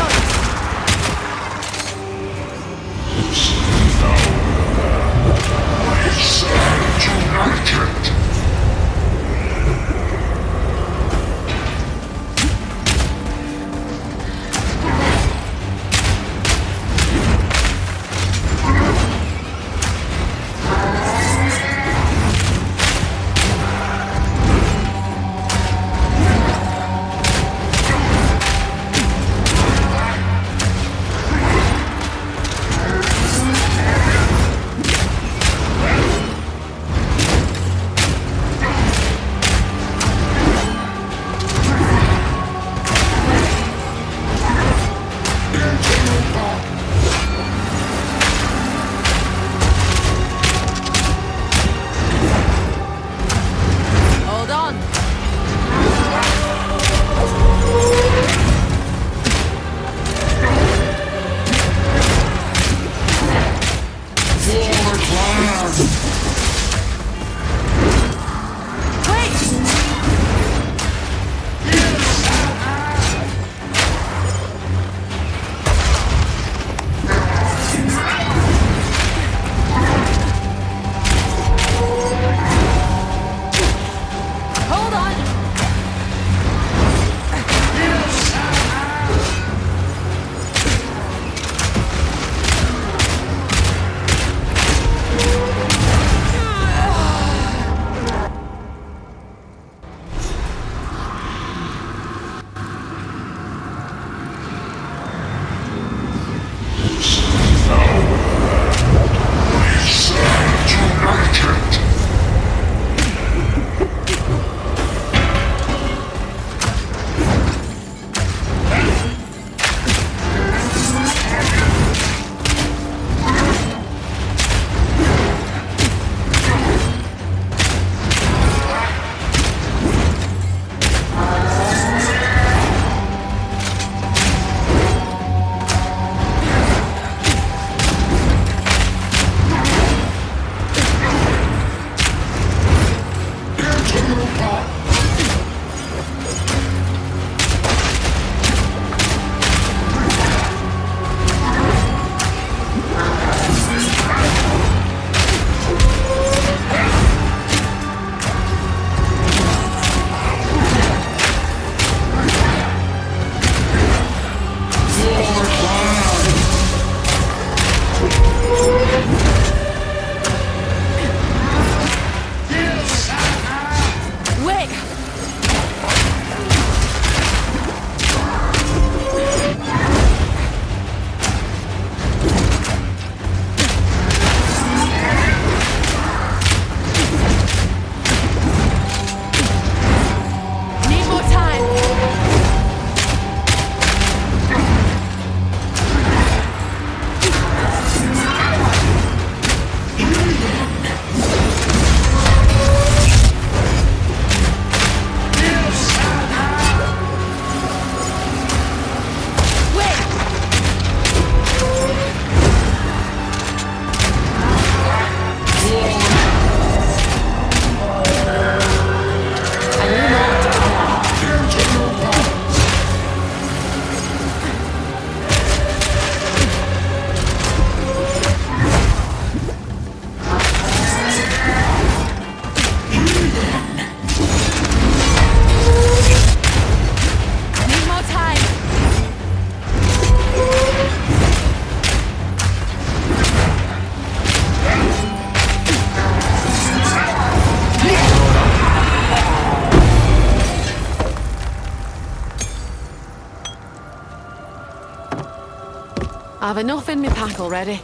I've enough in my pack already.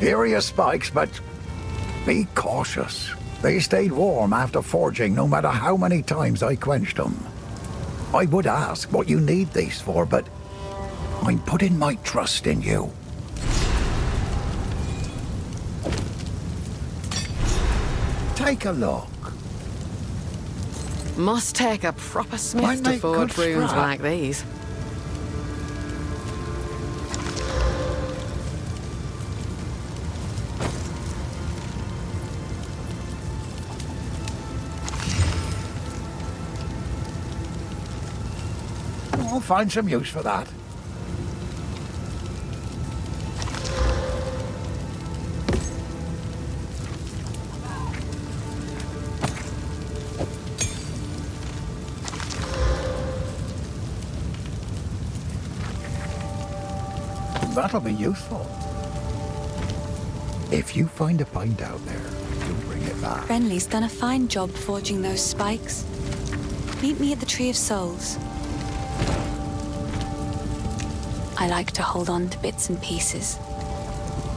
Here are your spikes, but be cautious. They stayed warm after forging no matter how many times I quenched them. I would ask what you need these for, but I'm putting my trust in you. Take a look. Must take a proper smith Might to make forge good runes scrap. like these. I'll find some use for that. That'll be useful. If you find a pint out there, you bring it back. Renly's done a fine job forging those spikes. Meet me at the Tree of Souls. I like to hold on to bits and pieces.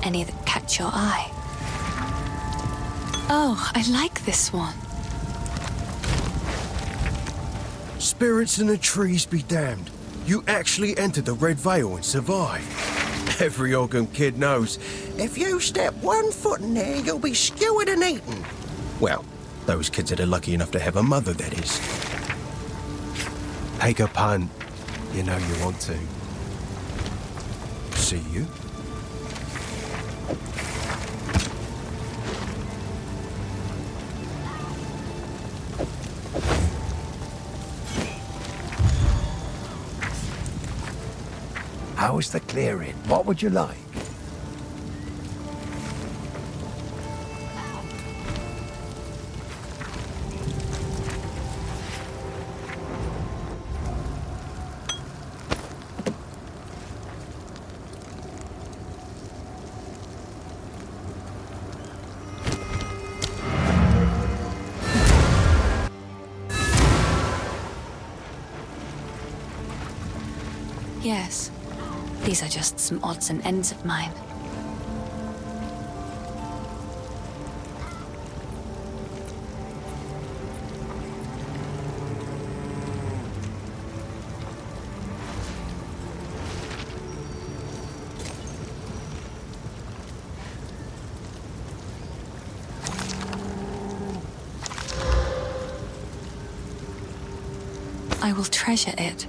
Any that catch your eye. Oh, I like this one. Spirits in the trees be damned. You actually entered the Red Veil and survived. Every Ogham kid knows, if you step 1 foot in there, you'll be skewered and eaten. Well, those kids that are lucky enough to have a mother, that is. Take a punt. You know you want to. See you. How's the clearing? What would you like? Yes. These are just some odds and ends of mine. I will treasure it.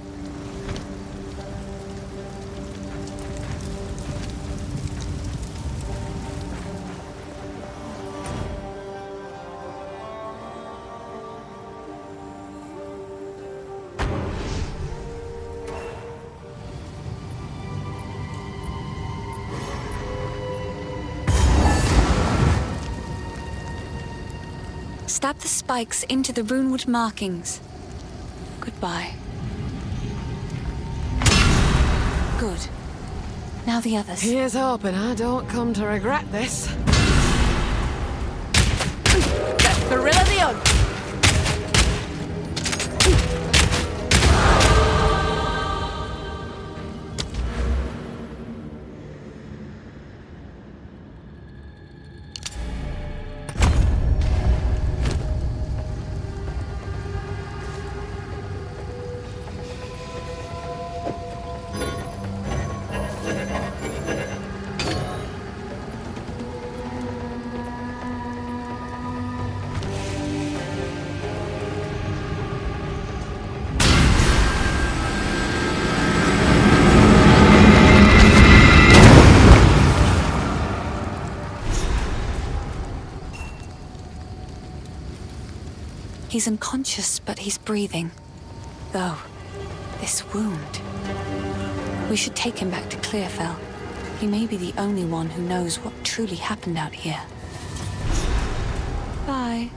Stab the spikes into the runewood markings. Goodbye. Good. Now the others. Here's hoping I don't come to regret this. Get Thrilla the Hunt! He's unconscious, but he's breathing. Though, this wound... We should take him back to Clearfell. He may be the only one who knows what truly happened out here. Bye.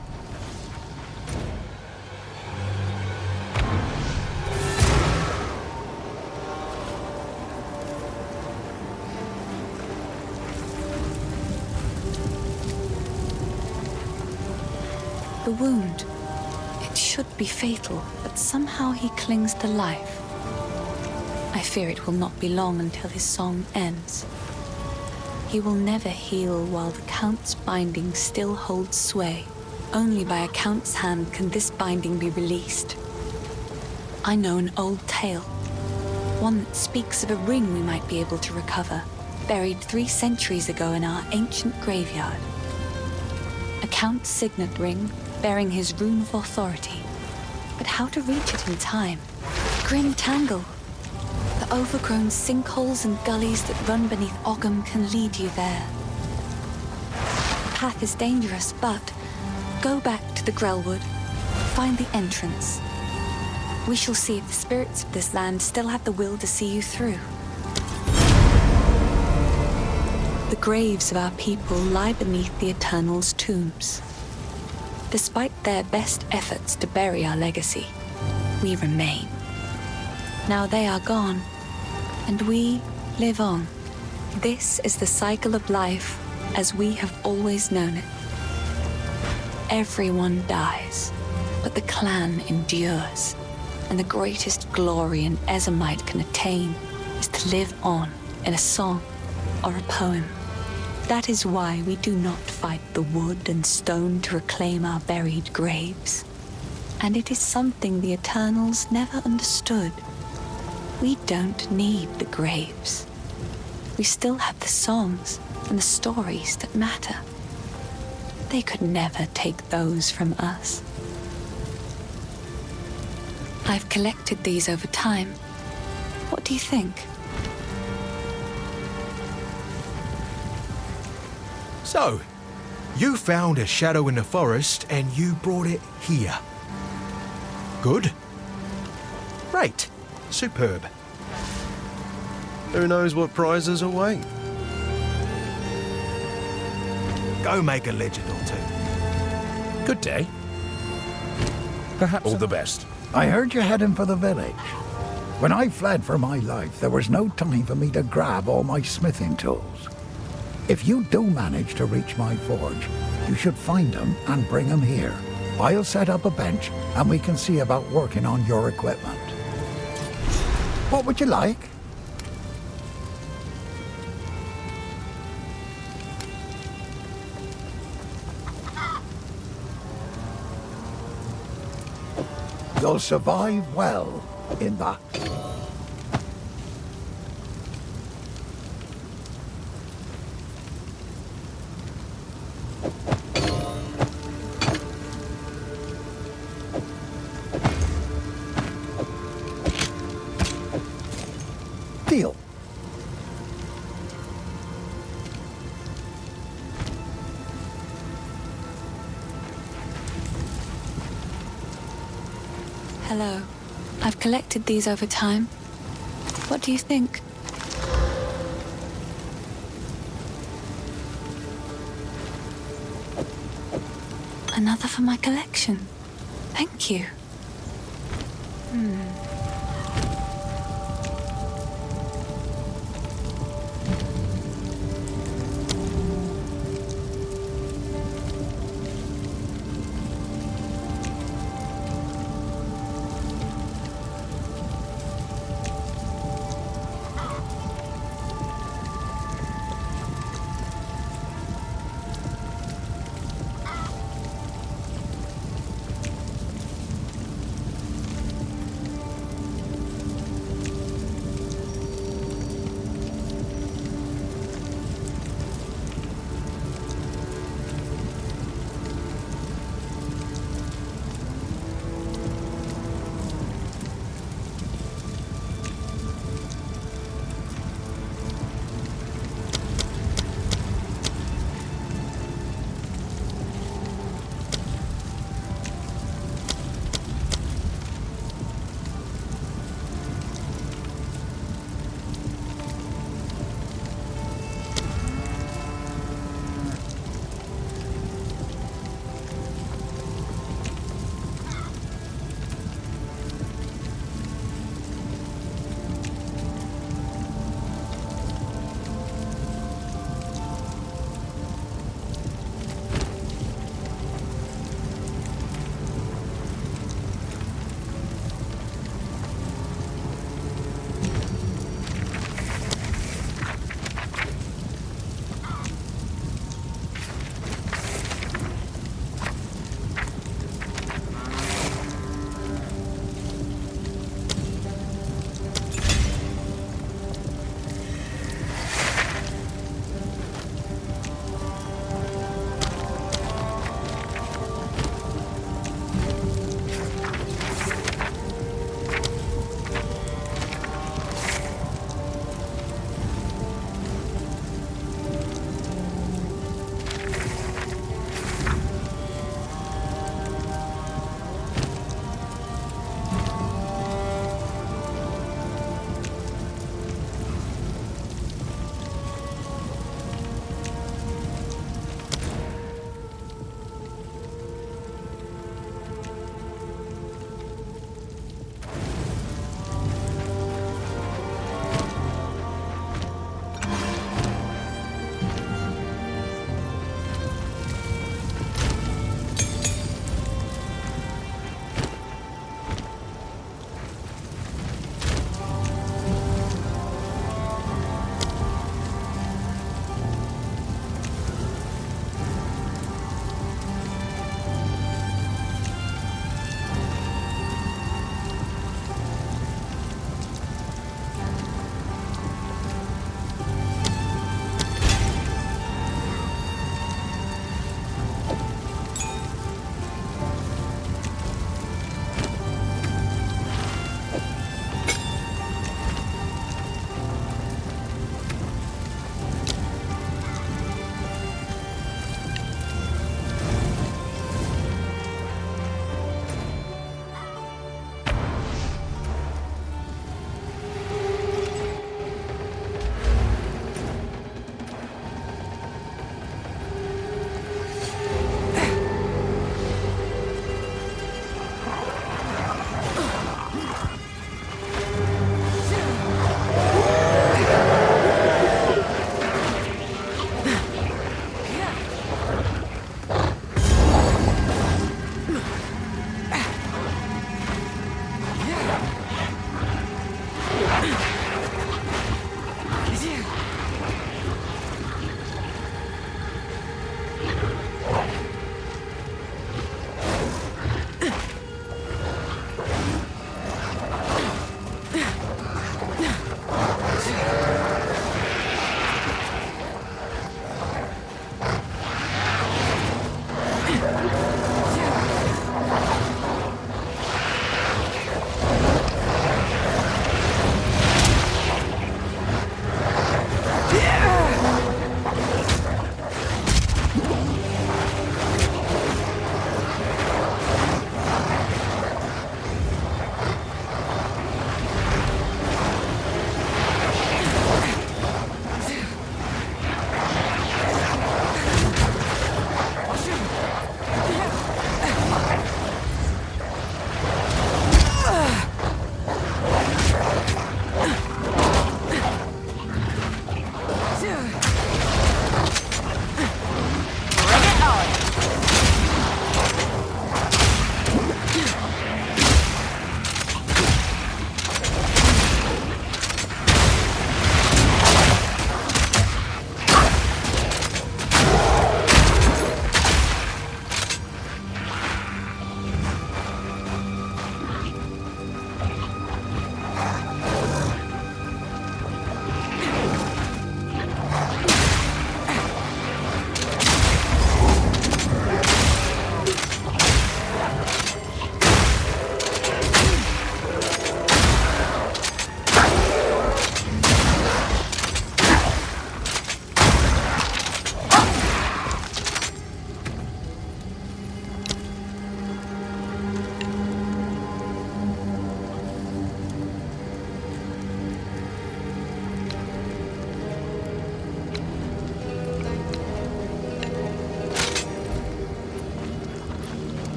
The wound. It should be fatal, but somehow he clings to life. I fear it will not be long until his song ends. He will never heal while the Count's binding still holds sway. Only by a Count's hand can this binding be released. I know an old tale, one that speaks of a ring we might be able to recover, buried 3 centuries ago in our ancient graveyard. A Count's signet ring, bearing his rune of authority. But how to reach it in time? Grim tangle. The overgrown sinkholes and gullies that run beneath Ogham can lead you there. The path is dangerous, but go back to the Grelwood. Find the entrance. We shall see if the spirits of this land still have the will to see you through. The graves of our people lie beneath the Eternal's tombs. Despite their best efforts to bury our legacy, we remain. Now they are gone, and we live on. This is the cycle of life as we have always known it. Everyone dies, but the clan endures, and the greatest glory an Ezomite can attain is to live on in a song or a poem. That is why we do not fight the wood and stone to reclaim our buried graves. And it is something the Eternals never understood. We don't need the graves. We still have the songs and the stories that matter. They could never take those from us. I've collected these over time. What do you think? So, you found a shadow in the forest and you brought it here. Good. Great. Superb. Who knows what prizes await? Go make a legend or two. Good day. Perhaps all the best. I heard you heading for the village. When I fled for my life, there was no time for me to grab all my smithing tools. If you do manage to reach my forge, you should find them and bring them here. I'll set up a bench and we can see about working on your equipment. What would you like? You'll survive well in that. Deal. Hello. I've collected these over time. What do you think? Another for my collection. Thank you.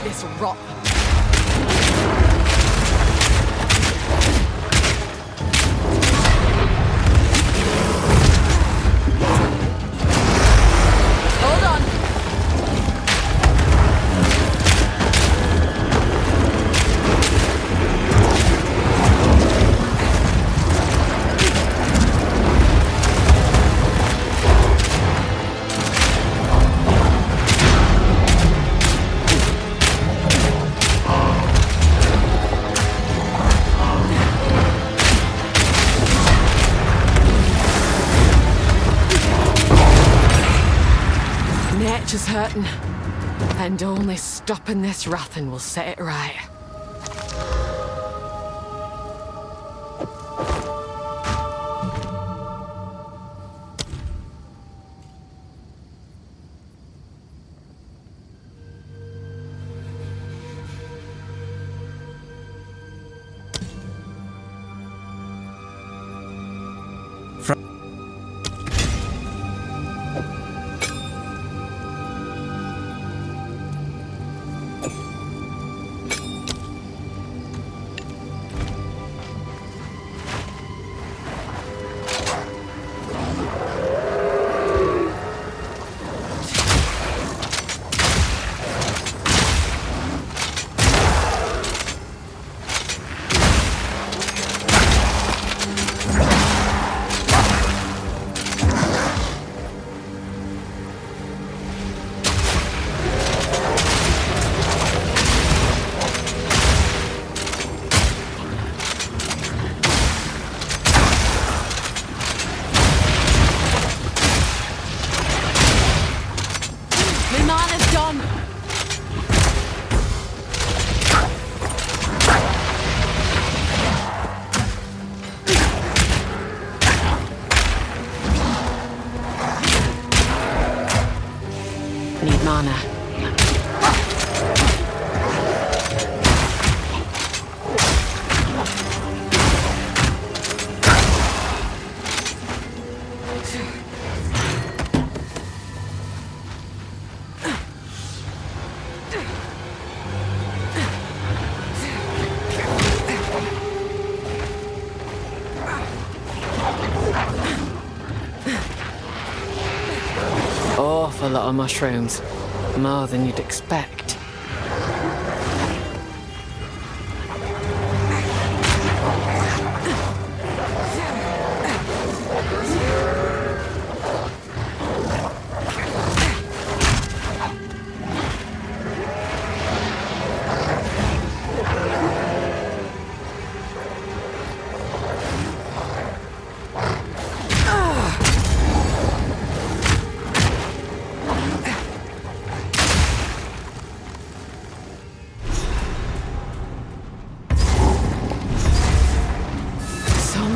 this rot. Hold on. Nature's hurting, and only stopping this wrathing will set it right. Need mana. Awful lot of mushrooms. More than you'd expect.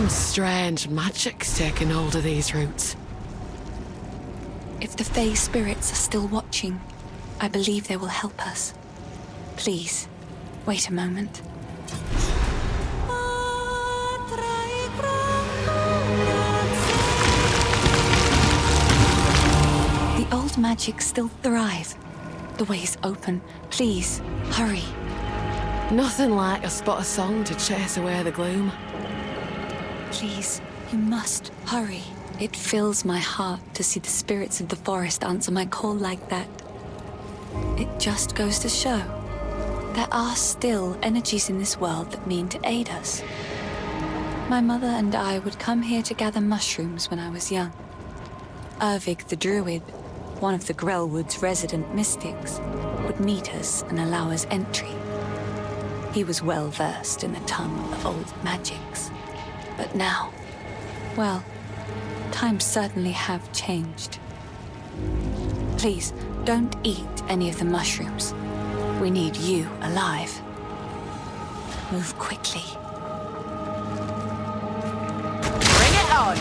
Strange magic's taken hold of these roots. If the Fae spirits are still watching, I believe they will help us. Please, wait a moment. The old magics still thrive. The way's open. Please, hurry. Nothing like a spot of song to chase away the gloom. Please, you must hurry. It fills my heart to see the spirits of the forest answer my call like that. It just goes to show there are still energies in this world that mean to aid us. My mother and I would come here to gather mushrooms when I was young. Ervig the Druid, one of the Grellwood's resident mystics, would meet us and allow us entry. He was well versed in the tongue of old magics. But now, well, times certainly have changed. Please, don't eat any of the mushrooms. We need you alive. Move quickly. Bring it on!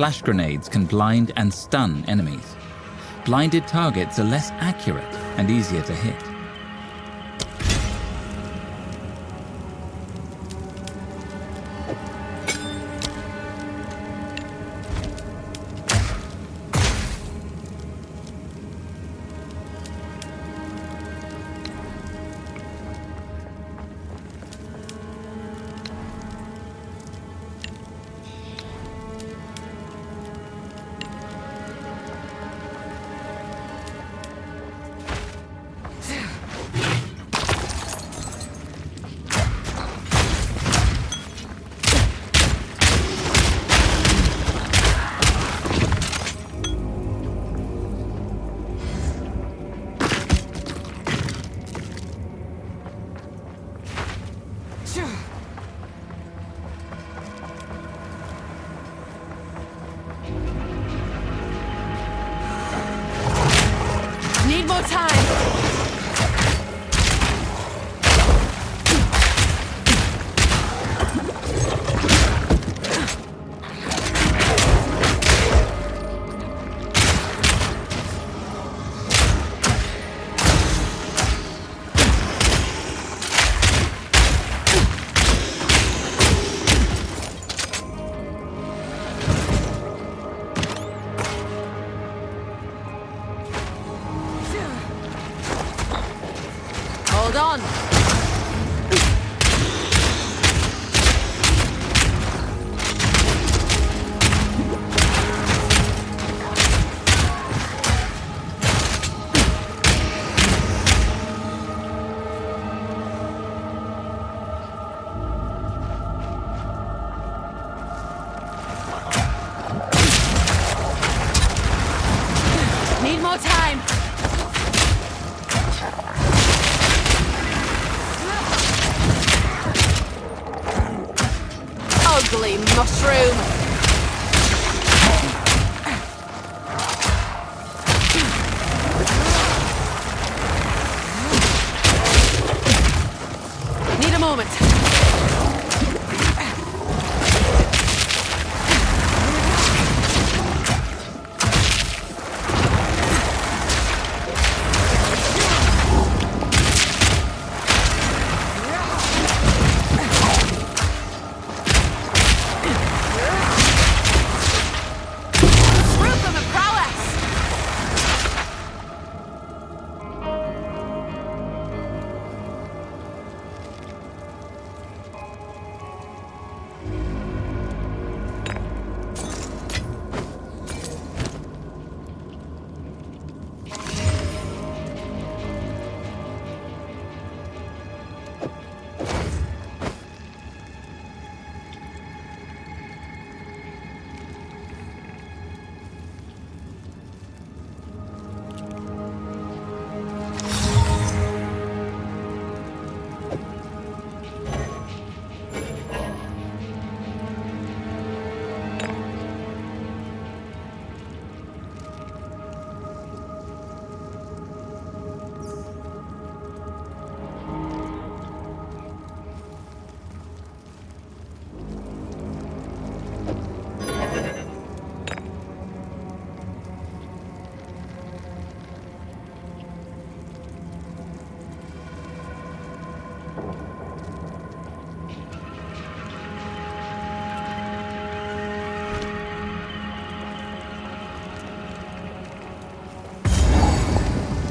flash grenades can blind and stun enemies. Blinded targets are less accurate and easier to hit. Need more time! Hold on! Need more time! Ugly mushroom! Need a moment. Rhythm and prowess!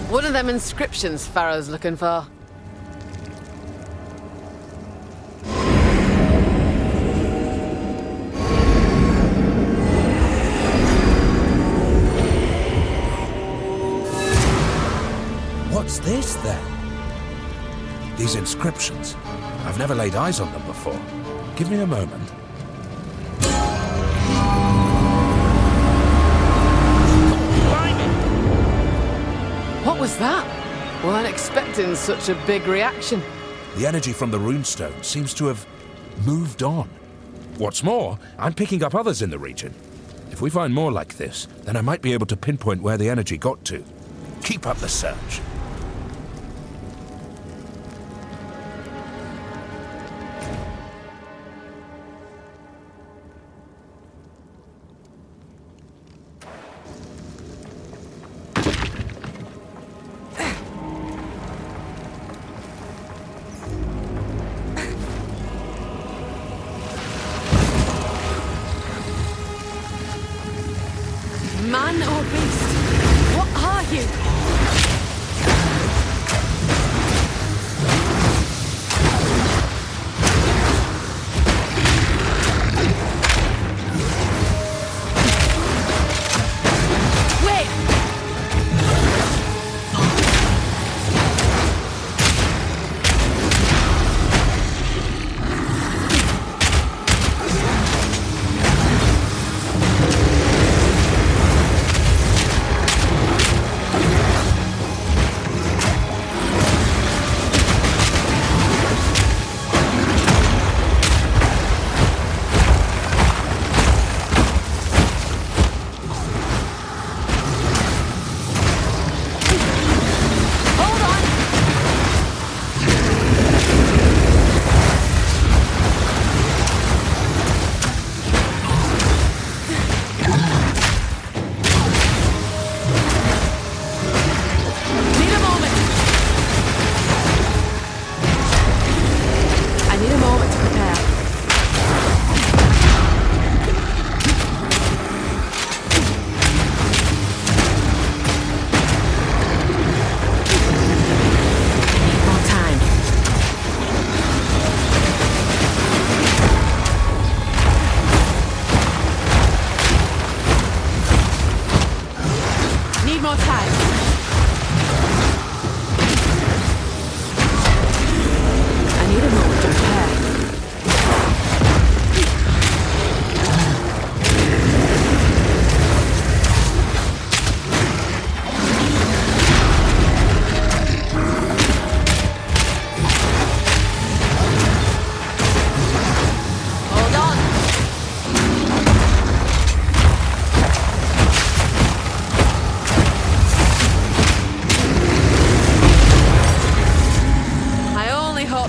What are them inscriptions Pharaoh's looking for? What's this, then? These inscriptions. I've never laid eyes on them before. Give me a moment. What was that? Weren't expecting such a big reaction. The energy from the runestone seems to have moved on. What's more, I'm picking up others in the region. If we find more like this, then I might be able to pinpoint where the energy got to. Keep up the search.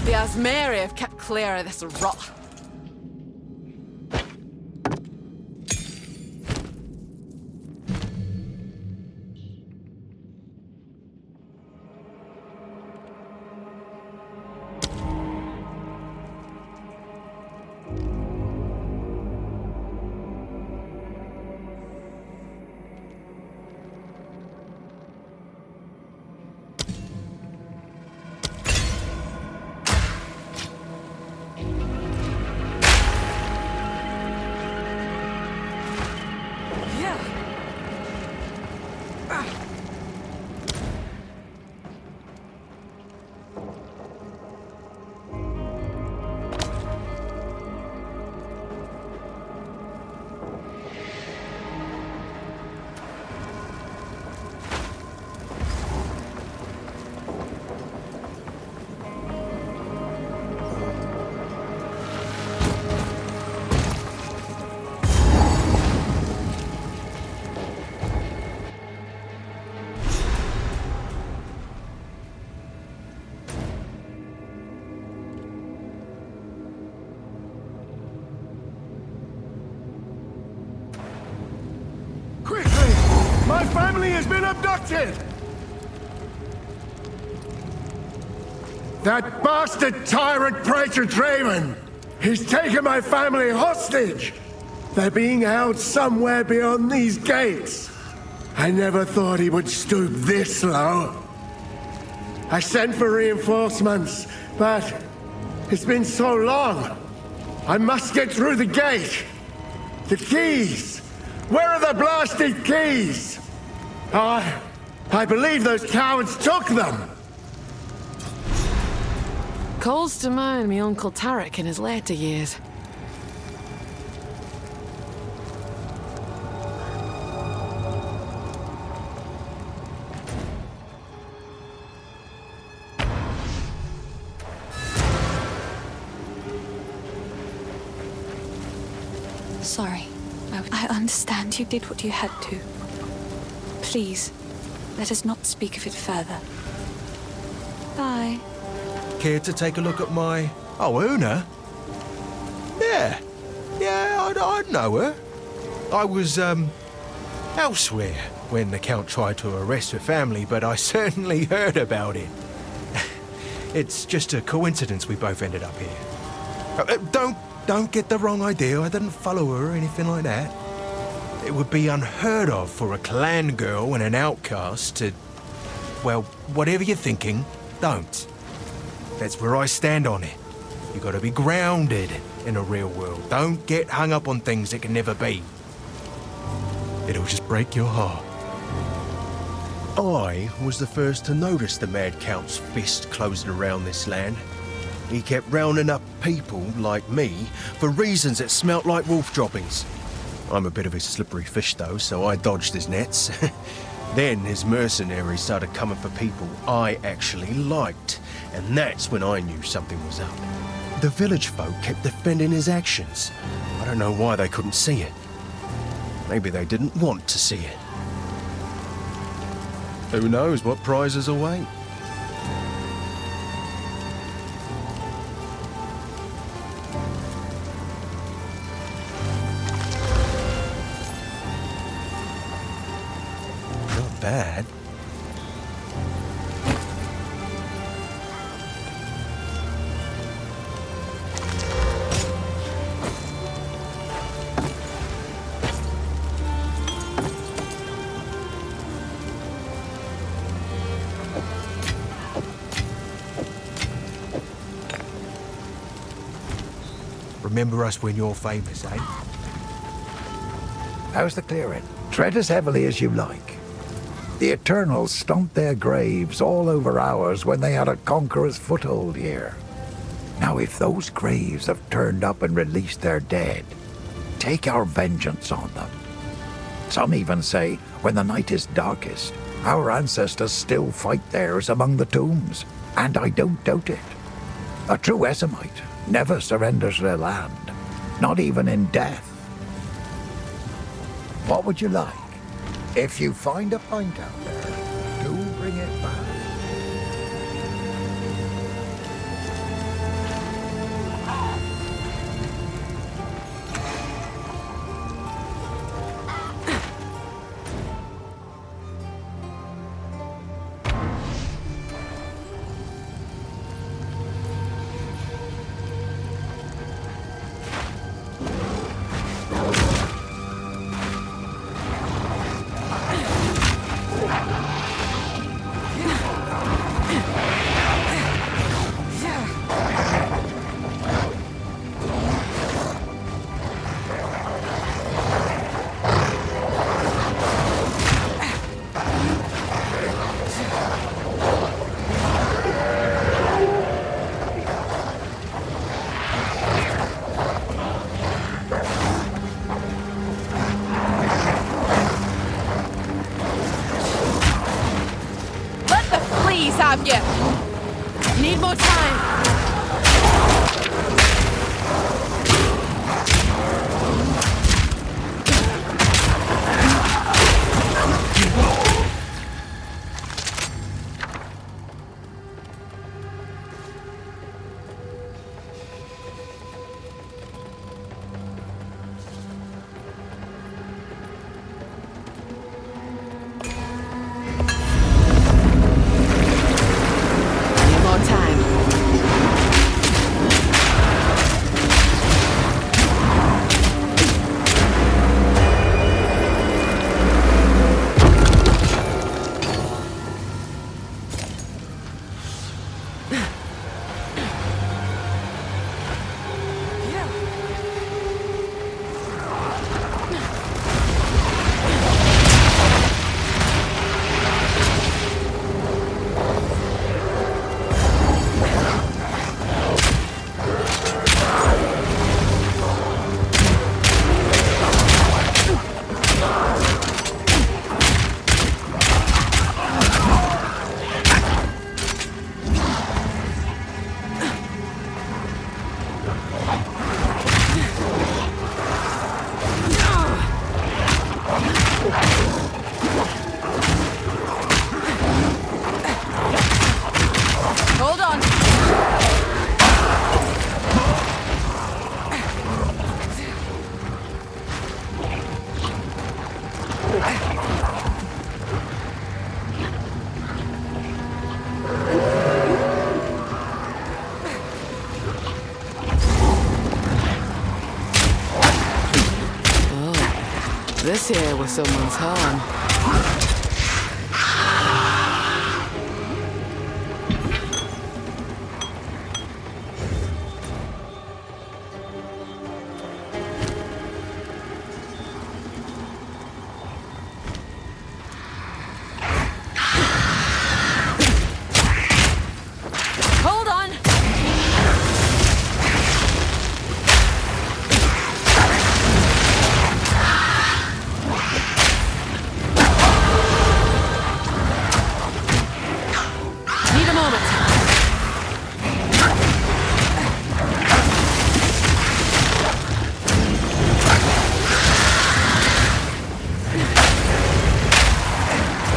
hope the Asmeri have kept clear of this rot. Quickly! My family has been abducted! That bastard tyrant Praetor Draven! He's taken my family hostage! They're being held somewhere beyond these gates. I never thought he would stoop this low. I sent for reinforcements, but it's been so long. I must get through the gate. The keys! Where are the blasted keys? I believe those cowards took them. Calls to mind me Uncle Tarek in his later years. Sorry. I understand you did what you had to. Please, let us not speak of it further. Bye. Care to take a look at my... Oh, Una? Yeah, I'd know her. I was, elsewhere when the Count tried to arrest her family, but I certainly heard about it. It's just a coincidence we both ended up here. Don't get the wrong idea. I didn't follow her or anything like that. It would be unheard of for a clan girl and an outcast to... Well, whatever you're thinking, don't. That's where I stand on it. You gotta be grounded in a real world. Don't get hung up on things that can never be. It'll just break your heart. I was the first to notice the Mad Count's fist closing around this land. He kept rounding up people like me for reasons that smelt like wolf droppings. I'm a bit of a slippery fish though, so I dodged his nets. Then his mercenaries started coming for people I actually liked, and that's when I knew something was up. The village folk kept defending his actions. I don't know why they couldn't see it. Maybe they didn't want to see it. Who knows what prizes await? Not bad. Remember us when you're famous, eh? How's the clearing? Tread as heavily as you like. The Eternals stomped their graves all over ours when they had a conqueror's foothold here. Now, if those graves have turned up and released their dead, take our vengeance on them. Some even say, when the night is darkest, our ancestors still fight theirs among the tombs, and I don't doubt it. A true Essamite never surrenders their land, not even in death. What would you like? If you find a pint out there, do bring it back. this here was someone's home. Hold on! Need a moment.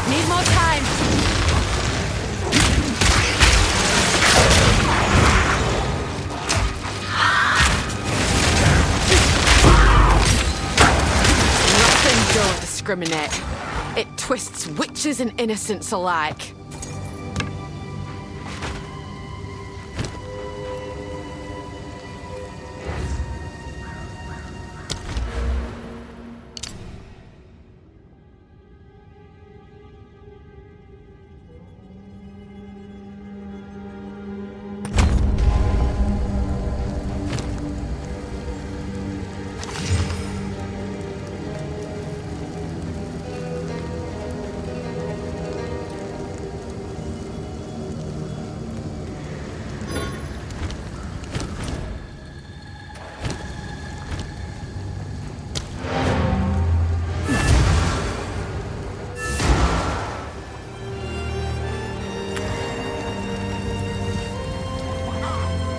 Need more time. Nothing don't discriminate. It twists witches and innocents alike.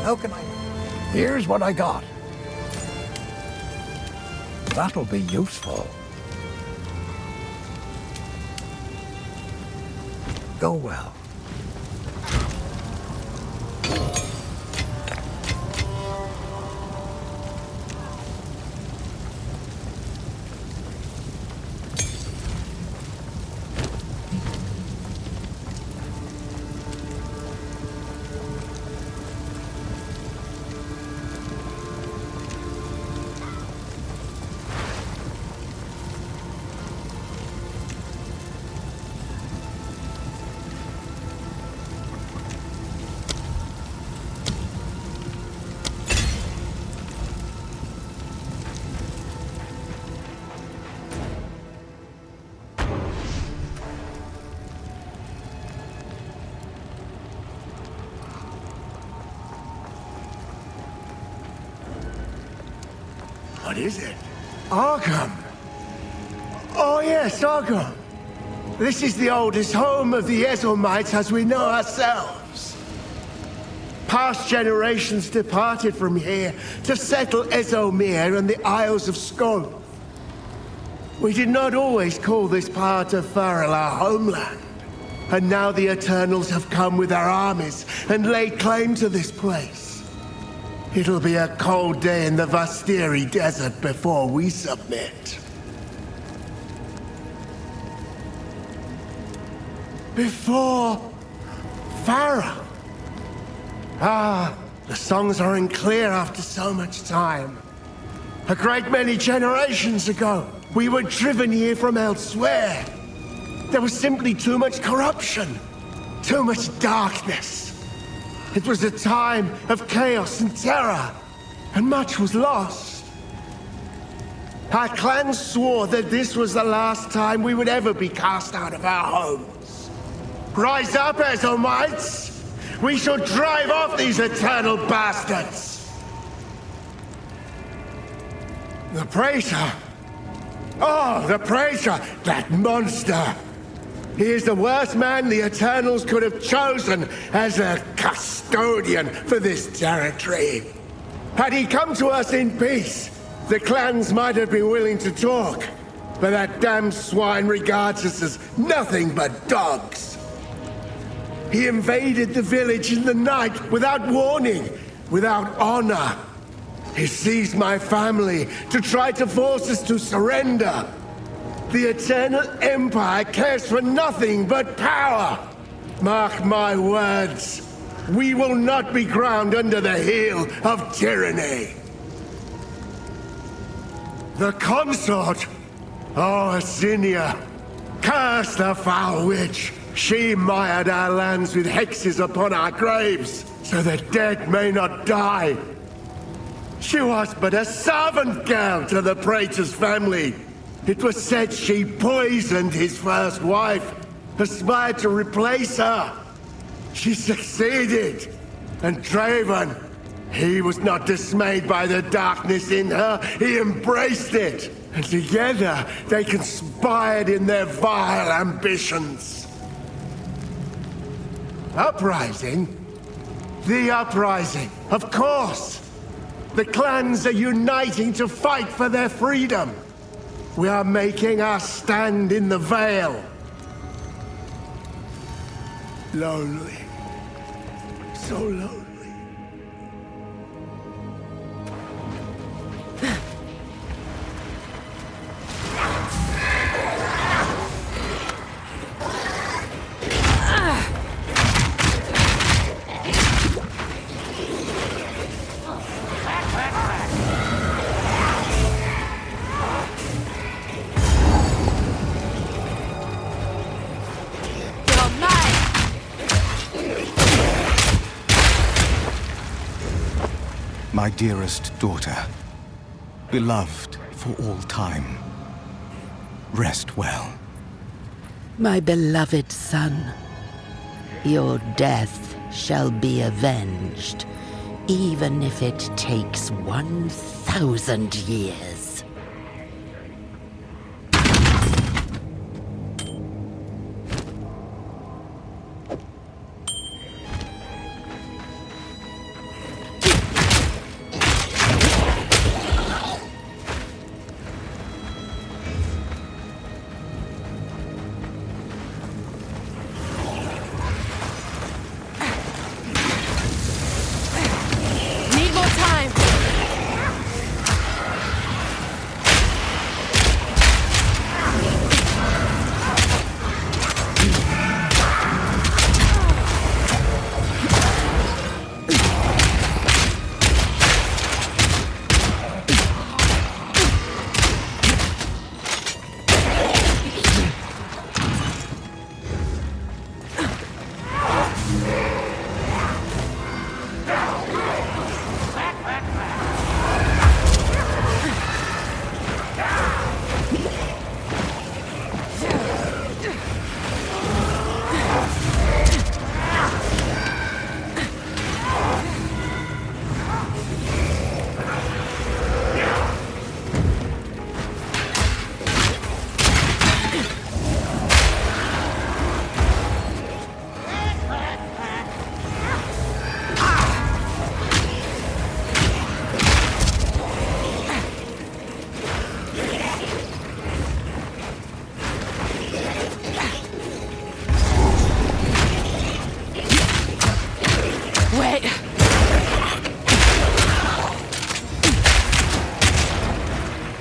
How can I? Here's what I got. That'll be useful. Go well. What is it? Arkham! Oh yes, Arkham! This is the oldest home of the Ezelmites as we know ourselves. Past generations departed from here to settle Ezomir and the Isles of Skol. We did not always call this part of Farrell our homeland. And now the Eternals have come with their armies and laid claim to this place. It'll be a cold day in the Vastiri Desert before we submit. Before Farrell. Ah, the songs aren't clear after so much time. A great many generations ago, we were driven here from elsewhere. There was simply too much corruption, too much darkness. It was a time of chaos and terror, and much was lost. Our clan swore that this was the last time we would ever be cast out of our homes. Rise up, Ezelmites! We shall drive off these eternal bastards! The Praetor! Oh, the Praetor! That monster! He is the worst man the Eternals could have chosen as a custodian for this territory. Had he come to us in peace, the clans might have been willing to talk, but that damned swine regards us as nothing but dogs. He invaded the village in the night without warning, without honor. He seized my family to try to force us to surrender. The Eternal Empire cares for nothing but power. Mark my words, we will not be ground under the heel of tyranny. The consort? Oh, Asinia! Curse the foul witch! She mired our lands with hexes upon our graves, so the dead may not die. She was but a servant girl to the praetor's family. It was said she poisoned his first wife, aspired to replace her. She succeeded, and Draven, he was not dismayed by the darkness in her, he embraced it. And together, they conspired in their vile ambitions. Uprising? The uprising, of course! The clans are uniting to fight for their freedom. We are making our stand in the Vale. Lonely. So lonely. My dearest daughter, beloved for all time, rest well. My beloved son, your death shall be avenged, even if it takes 1,000 years.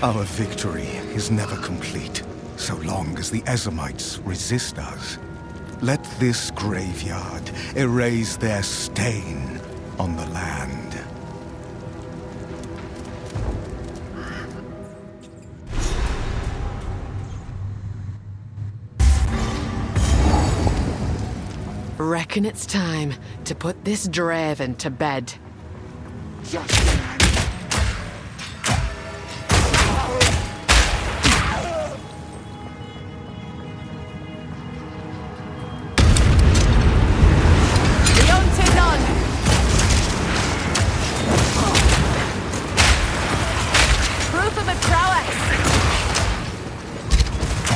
Our victory is never complete, so long as the Ezamites resist us. Let this graveyard erase their stain on the land. Reckon it's time to put this Draven to bed.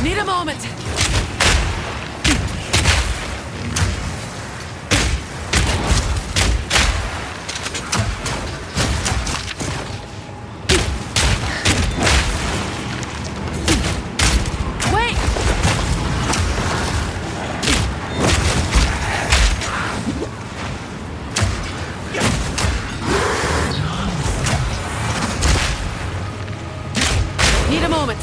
Need a moment. Need a moment.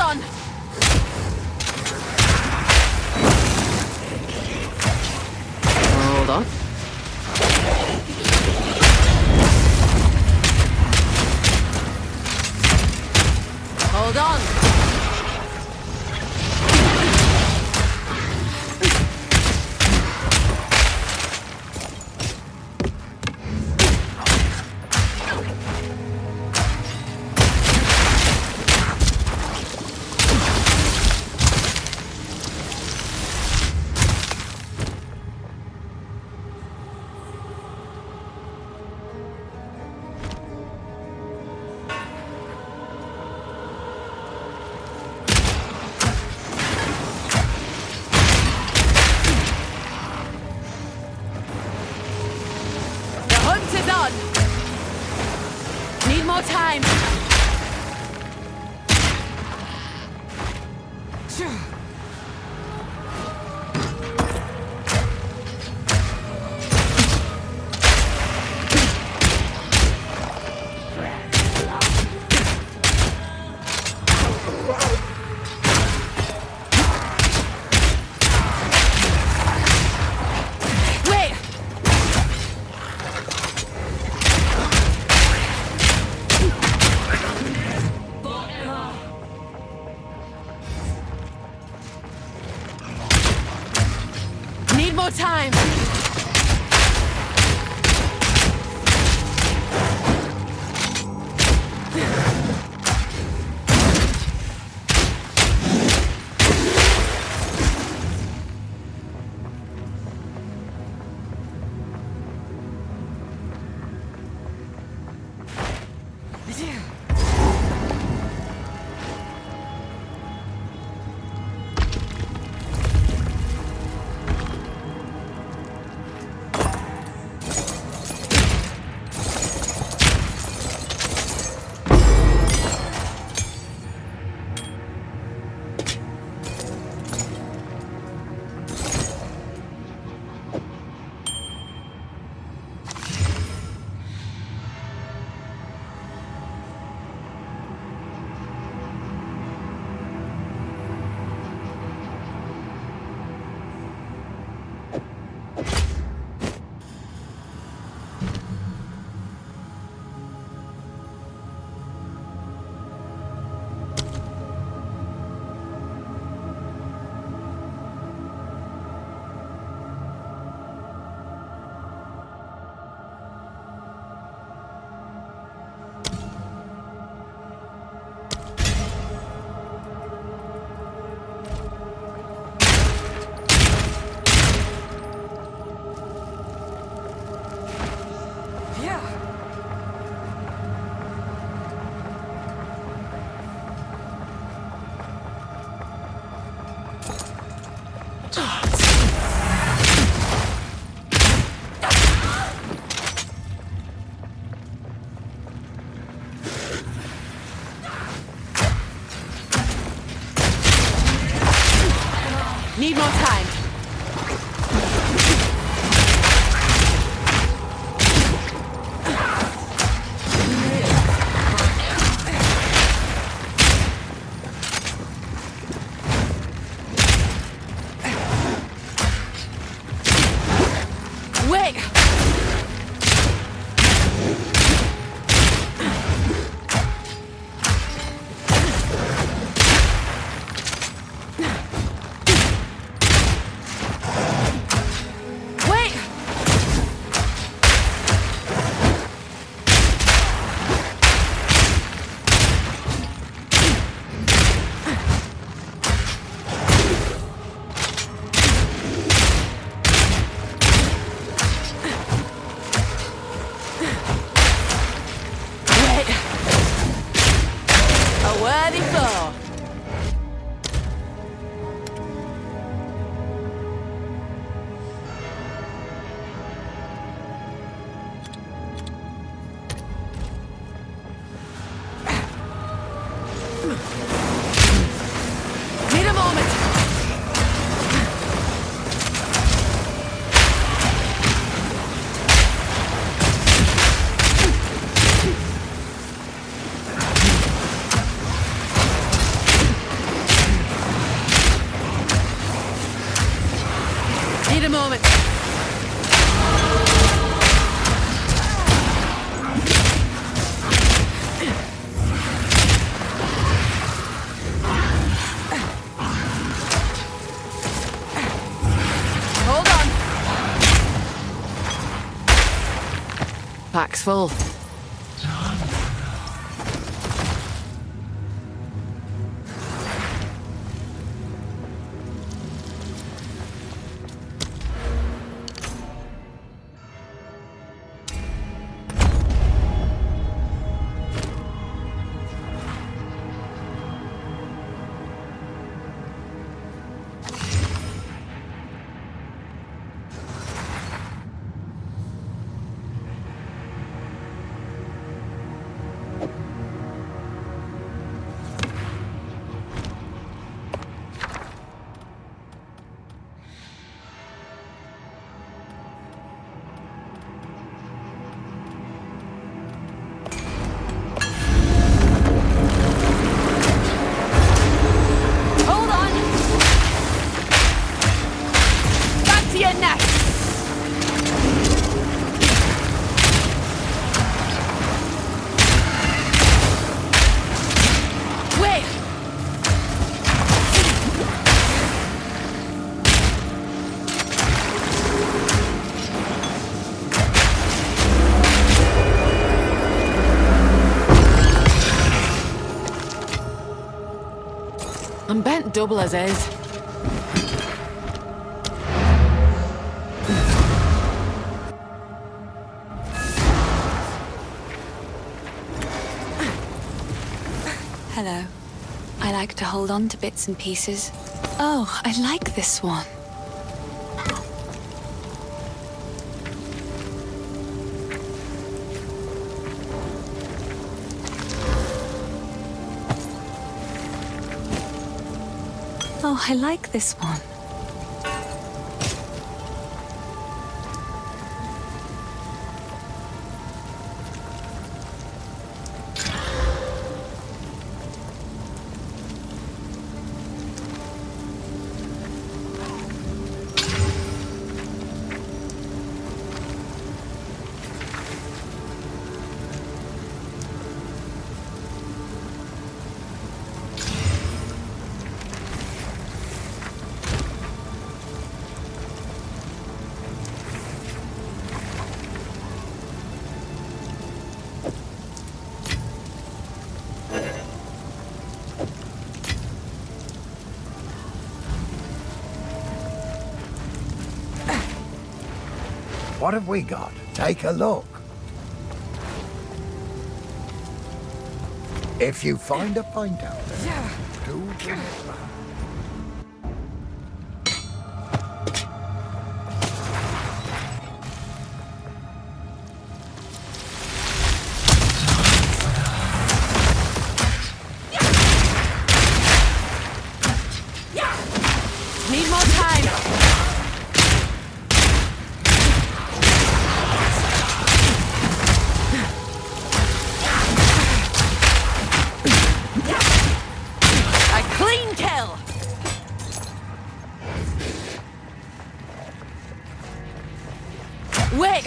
on! Hold on. Hold on! Need more time. Need more time! Need more time. Wait! a moment. Hold on. Pack's full. I'm bent double as is. Hello. I like to hold on to bits and pieces. Oh, I like this one. Oh, I like this one. What have we got? Take a look. If you find a pint out there, do bring it back. Need more time. Wait!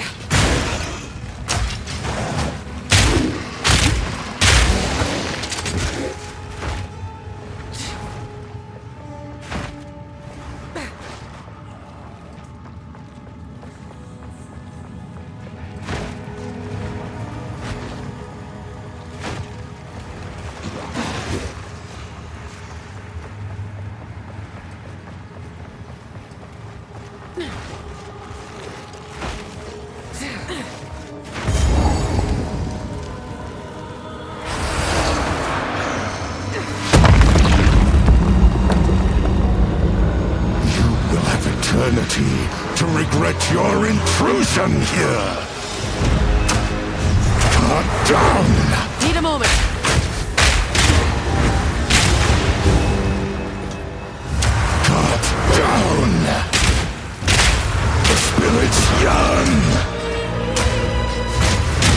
To regret your intrusion here. Cut down! Need a moment. Cut down! The spirits yearn.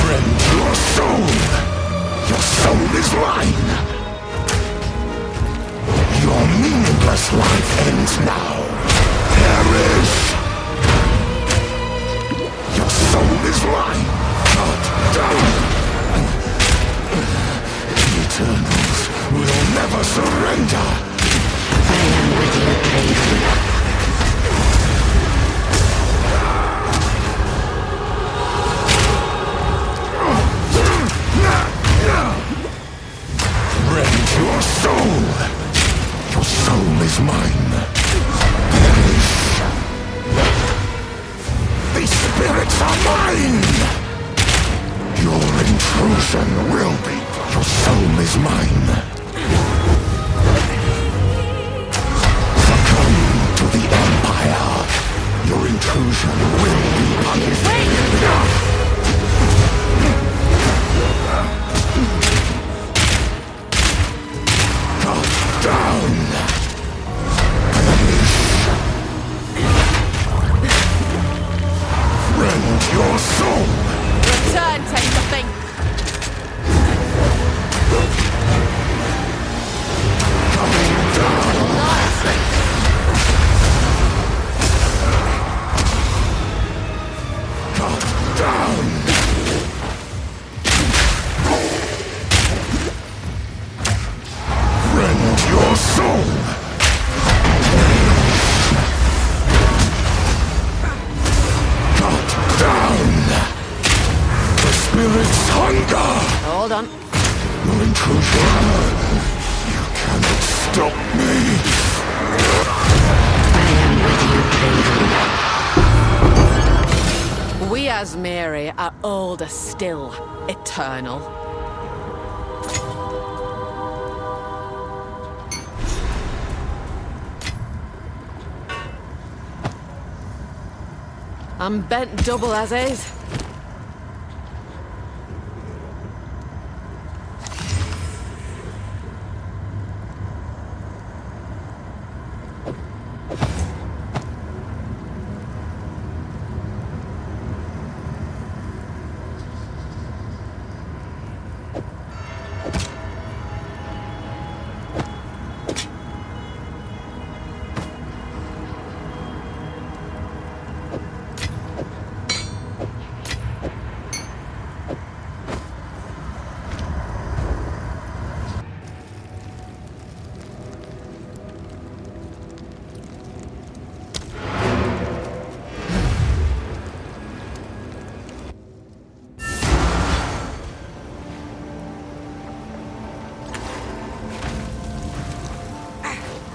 Rend your soul. Your soul is mine. Your meaningless life ends now. Perish! mine! Cut down! The Eternals will never surrender! I am with you, Craven. Rend your soul! Your soul is mine! Perish! These spirits are mine! Your intrusion will be. Your soul is mine! Succumb to the Empire! Your intrusion will be punished! Down! Rend your soul! Return, take the thing! Down! Rend your soul! Cut down! The spirit's hunger! Hold on. Your intrusion! You cannot stop me! We Asmiri are older still, eternal. I'm bent double as is.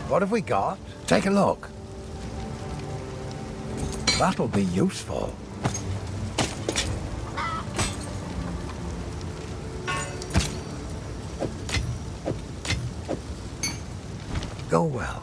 What have we got? Take a look. That'll be useful. Go well.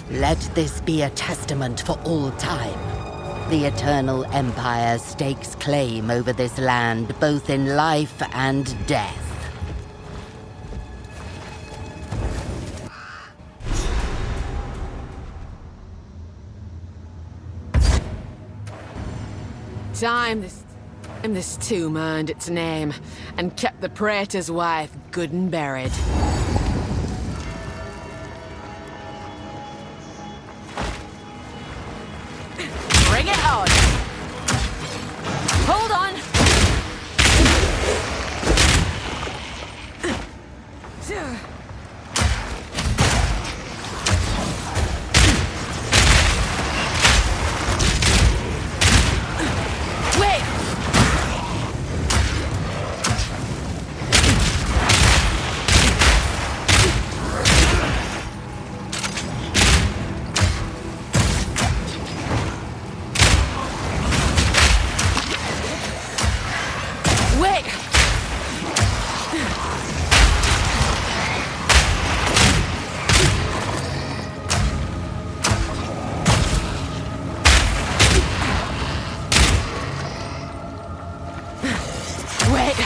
Let this be a testament for all time. The Eternal Empire stakes claim over this land, both in life and death. Time this And this tomb earned its name, and kept the praetor's wife good and buried. Bring it on! Hold on! Wait! Wait! Wait!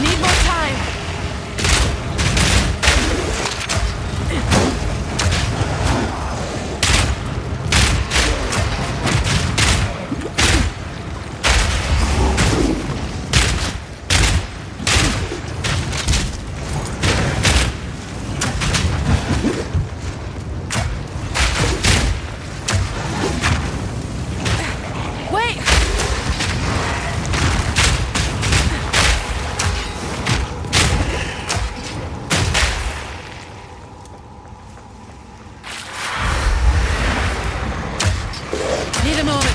Need more time! Wait! Need a moment.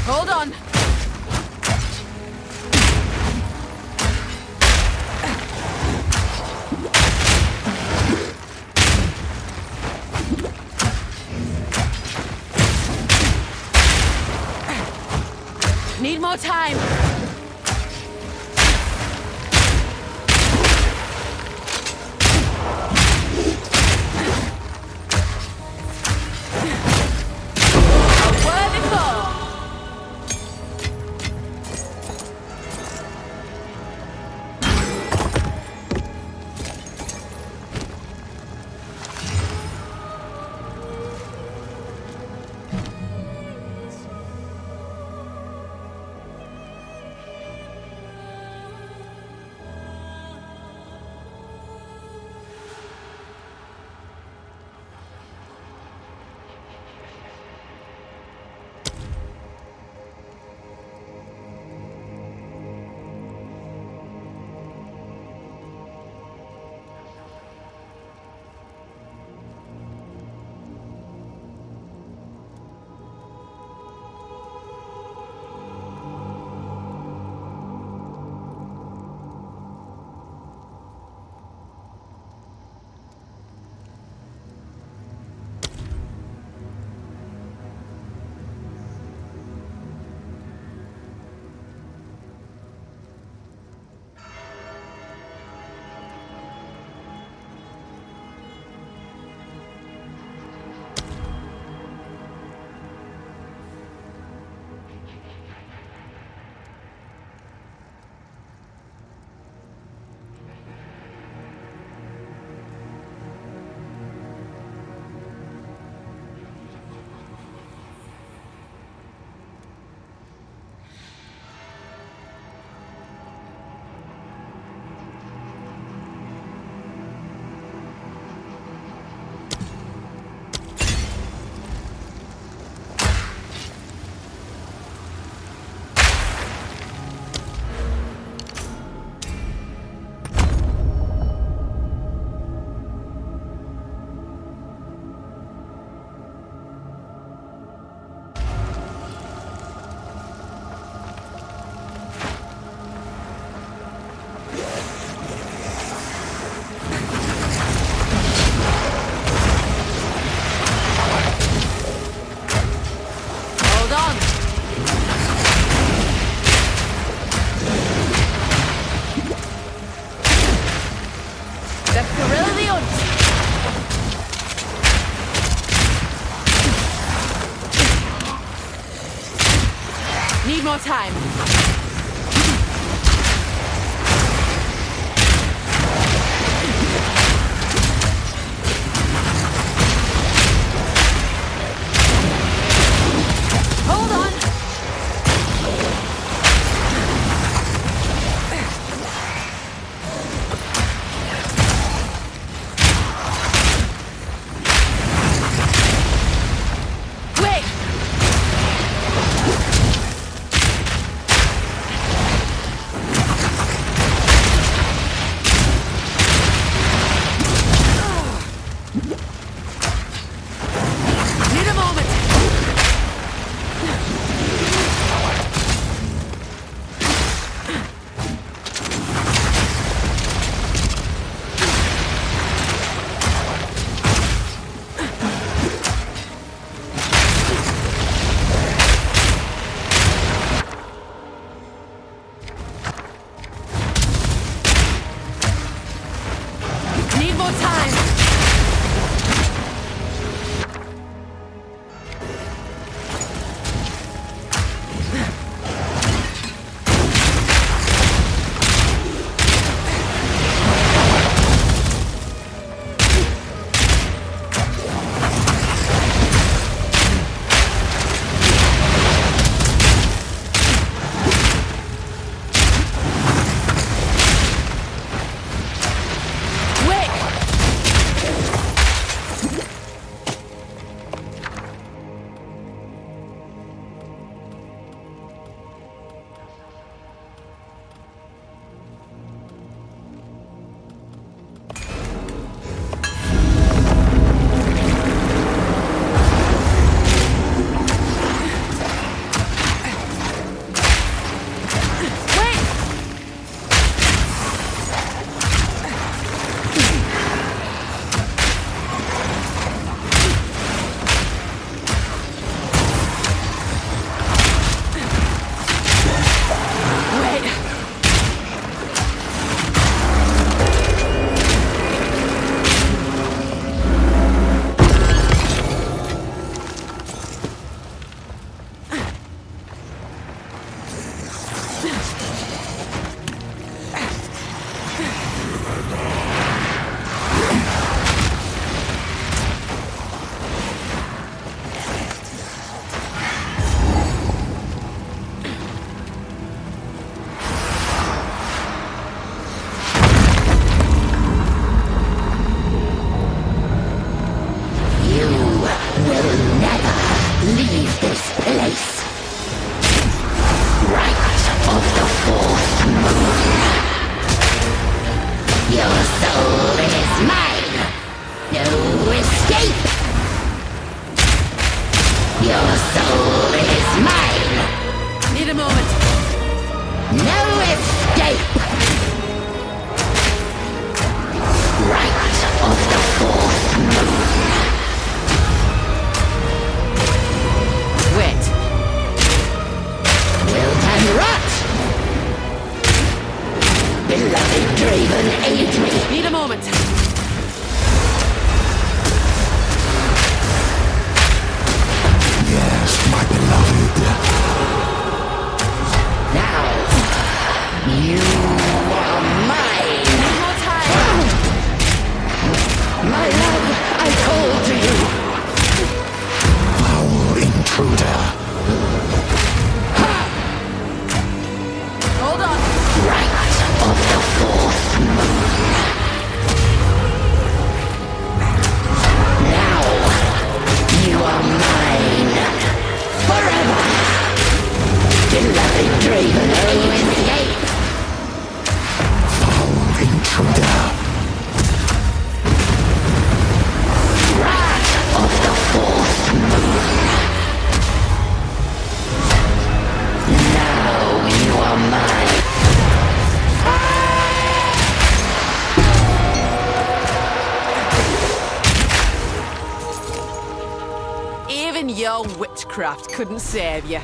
Hold on. Need more time. A worthy foe. Need more time. Hold on. Wait. Need a moment. Need more time. Wait. You will never leave this place. Right of the fourth moon. Your soul is mine. No escape. Your soul is mine. Need a moment. No escape. Right of the fourth moon. Wait. Wilt and rot! Beloved Draven, aid me! Need a moment. Yes, my beloved. Now, you are mine! Need more time. My love, I call to you! Foul intruder. Hold on. Right of the fourth moon. Now, you are mine! Forever! Beloved Draven, escape! Foul intruder. Right of the fourth moon. Now you are mine. Even your witchcraft couldn't save you.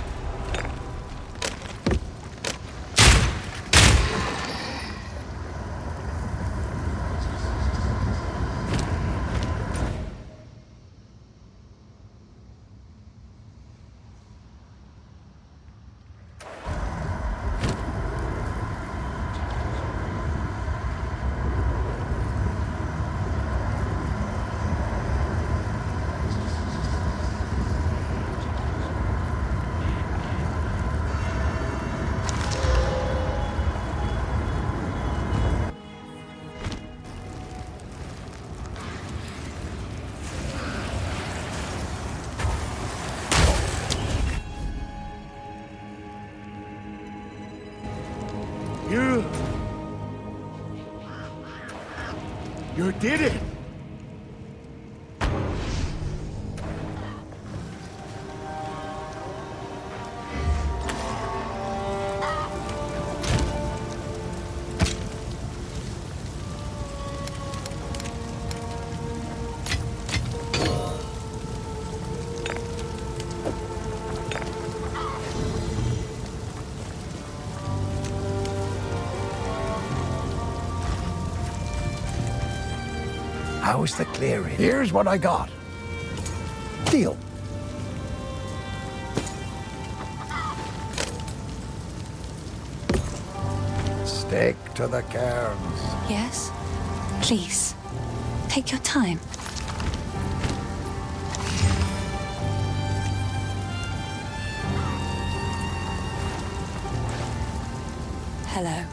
You did it! How's the clearing? Here's what I got. Deal. Stick to the cairns. Yes? Please, take your time. Hello.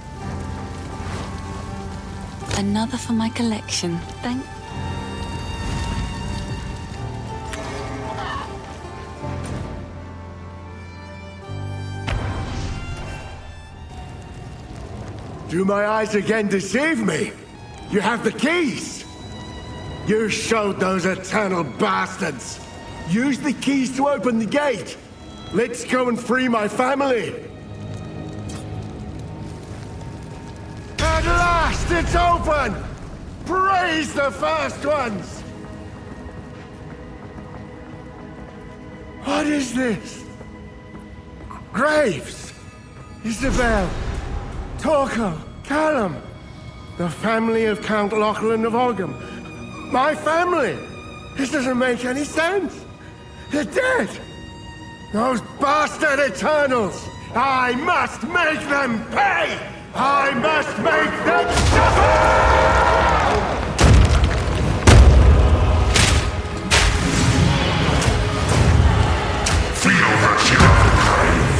Another for my collection, thank. Do my eyes again deceive me? You have the keys! You showed those eternal bastards! Use the keys to open the gate! Let's go and free my family! At last, it's open! Praise the first ones! What is this? Graves! Isabel! Torkel! Callum! The family of Count Lachlan of Ogham! My family! This doesn't make any sense! They're dead! Those bastard Eternals! I must make them pay! I must make them suffer! Feel the chill of the grave!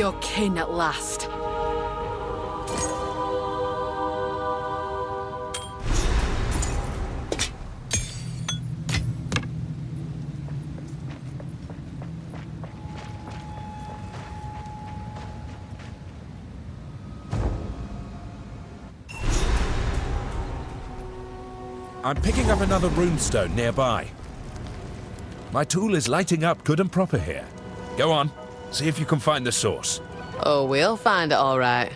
your kin at last. I'm picking up another runestone nearby. My tool is lighting up good and proper here. Go on, see if you can find the source. Oh, we'll find it all right.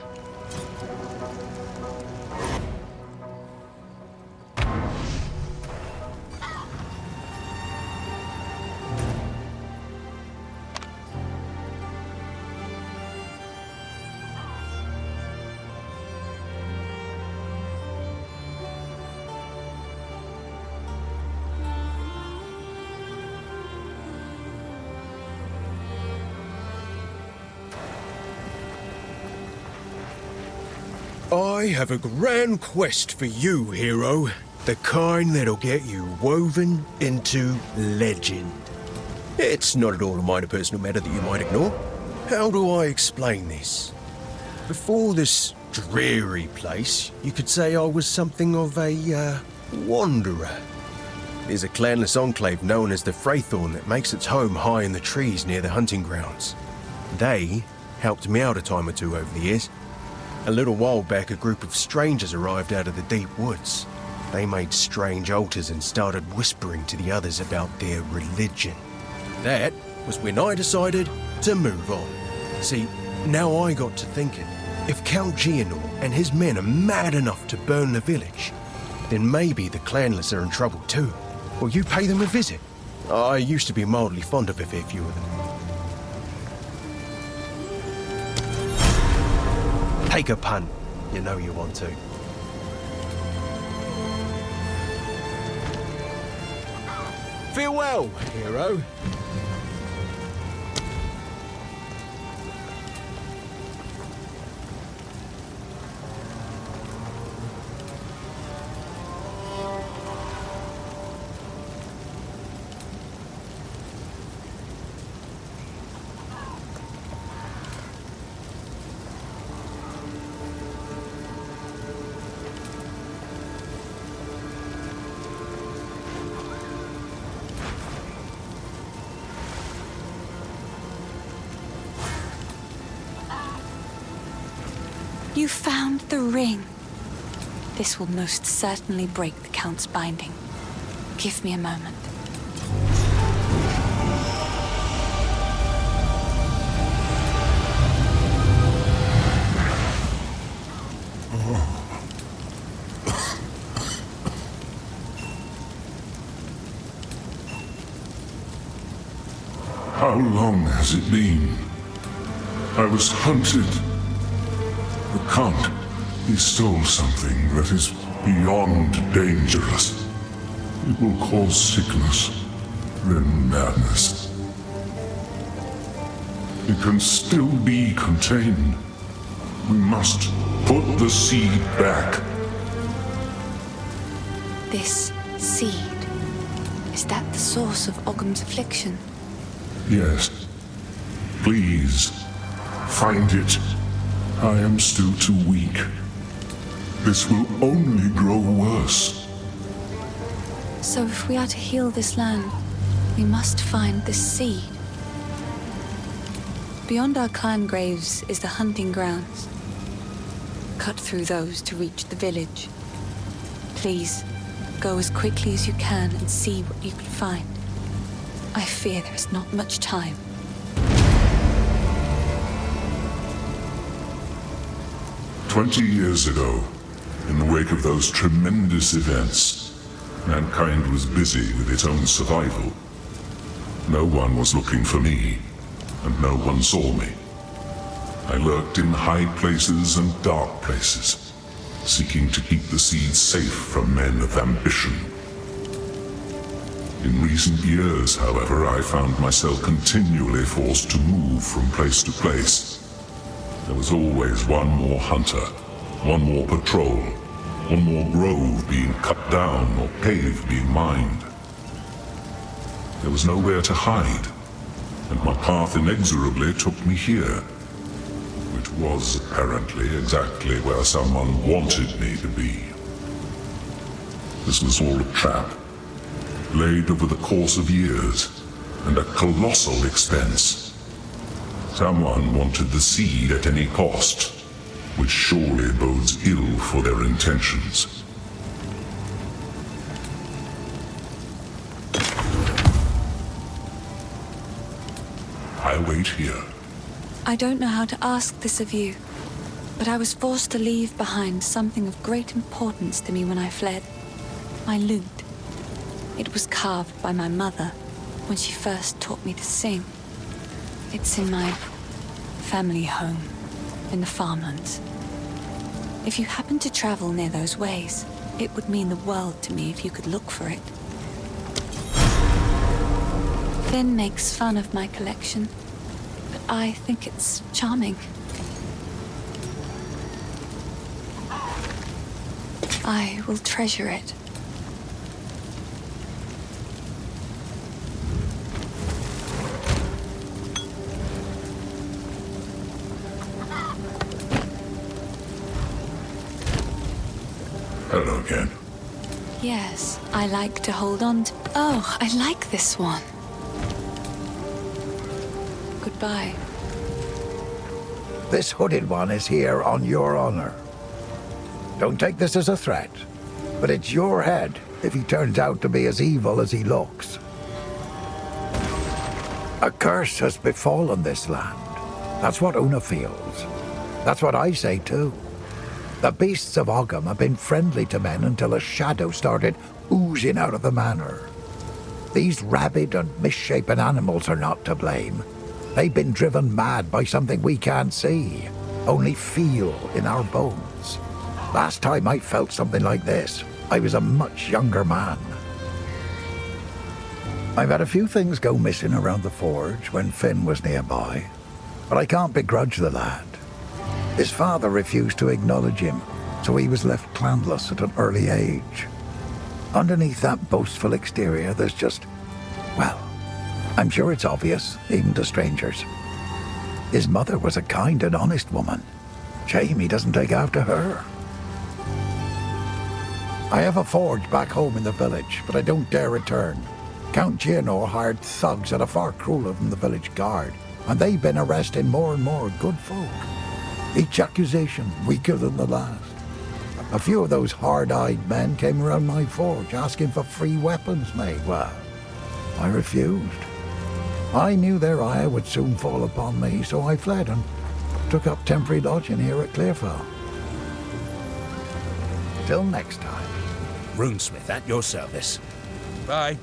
I have a grand quest for you, hero. The kind that'll get you woven into legend. It's not at all a minor personal matter that you might ignore. How do I explain this? Before this dreary place, you could say I was something of a, wanderer. There's a clanless enclave known as the Fraythorn that makes its home high in the trees near the hunting grounds. They helped me out a time or two over the years. A little while back, a group of strangers arrived out of the deep woods. They made strange altars and started whispering to the others about their religion. That was when I decided to move on. See, now I got to thinking, if Count Gianor and his men are mad enough to burn the village, then maybe the clanless are in trouble too. Will you pay them a visit? I used to be mildly fond of a fair few of them. Take a punt. You know you want to. Farewell, hero. You found the ring. This will most certainly break the Count's binding. Give me a moment. How long has it been? I was hunted. The Count, he stole something that is beyond dangerous. It will cause sickness, then madness. It can still be contained. We must put the seed back. This seed, is that the source of Ogham's affliction? Yes. Please, find it. I am still too weak. This will only grow worse. So if we are to heal this land, we must find this seed. Beyond our clan graves is the hunting grounds. Cut through those to reach the village. Please, go as quickly as you can and see what you can find. I fear there is not much time. 20 years ago, in the wake of those tremendous events, mankind was busy with its own survival. No one was looking for me, and no one saw me. I lurked in high places and dark places, seeking to keep the seeds safe from men of ambition. In recent years, however, I found myself continually forced to move from place to place. There was always one more hunter, one more patrol, one more grove being cut down or cave being mined. There was nowhere to hide, and my path inexorably took me here. it was apparently exactly where someone wanted me to be. This was all a trap, laid over the course of years, and at colossal expense. Someone wanted the seed at any cost, which surely bodes ill for their intentions. I wait here. I don't know how to ask this of you, but I was forced to leave behind something of great importance to me when I fled. My lute. It was carved by my mother when she first taught me to sing. It's in my family home in the farmlands. If you happen to travel near those ways, it would mean the world to me if you could look for it. Finn makes fun of my collection, but I think it's charming. I will treasure it. Hello again. Yes, I like to hold on to... Oh, I like this one. Goodbye. This hooded one is here on your honor. Don't take this as a threat, but it's your head if he turns out to be as evil as he looks. A curse has befallen this land. That's what Una feels. That's what I say too. The beasts of Ogham have been friendly to men until a shadow started oozing out of the manor. These rabid and misshapen animals are not to blame. They've been driven mad by something we can't see, only feel in our bones. Last time I felt something like this, I was a much younger man. I've had a few things go missing around the forge when Finn was nearby, but I can't begrudge the lad. His father refused to acknowledge him, so he was left clanless at an early age. Underneath that boastful exterior, there's just, well, I'm sure it's obvious, even to strangers. His mother was a kind and honest woman. Shame he doesn't take after her. I have a forge back home in the village, but I don't dare return. Count Gianor hired thugs that are far crueler than the village guard, and they've been arresting more and more good folk. Each accusation weaker than the last. A few of those hard-eyed men came around my forge asking for free weapons made. Well, I refused. I knew their ire would soon fall upon me, so I fled and took up temporary lodging here at Clearfell. Till next time. Runesmith at your service. Bye.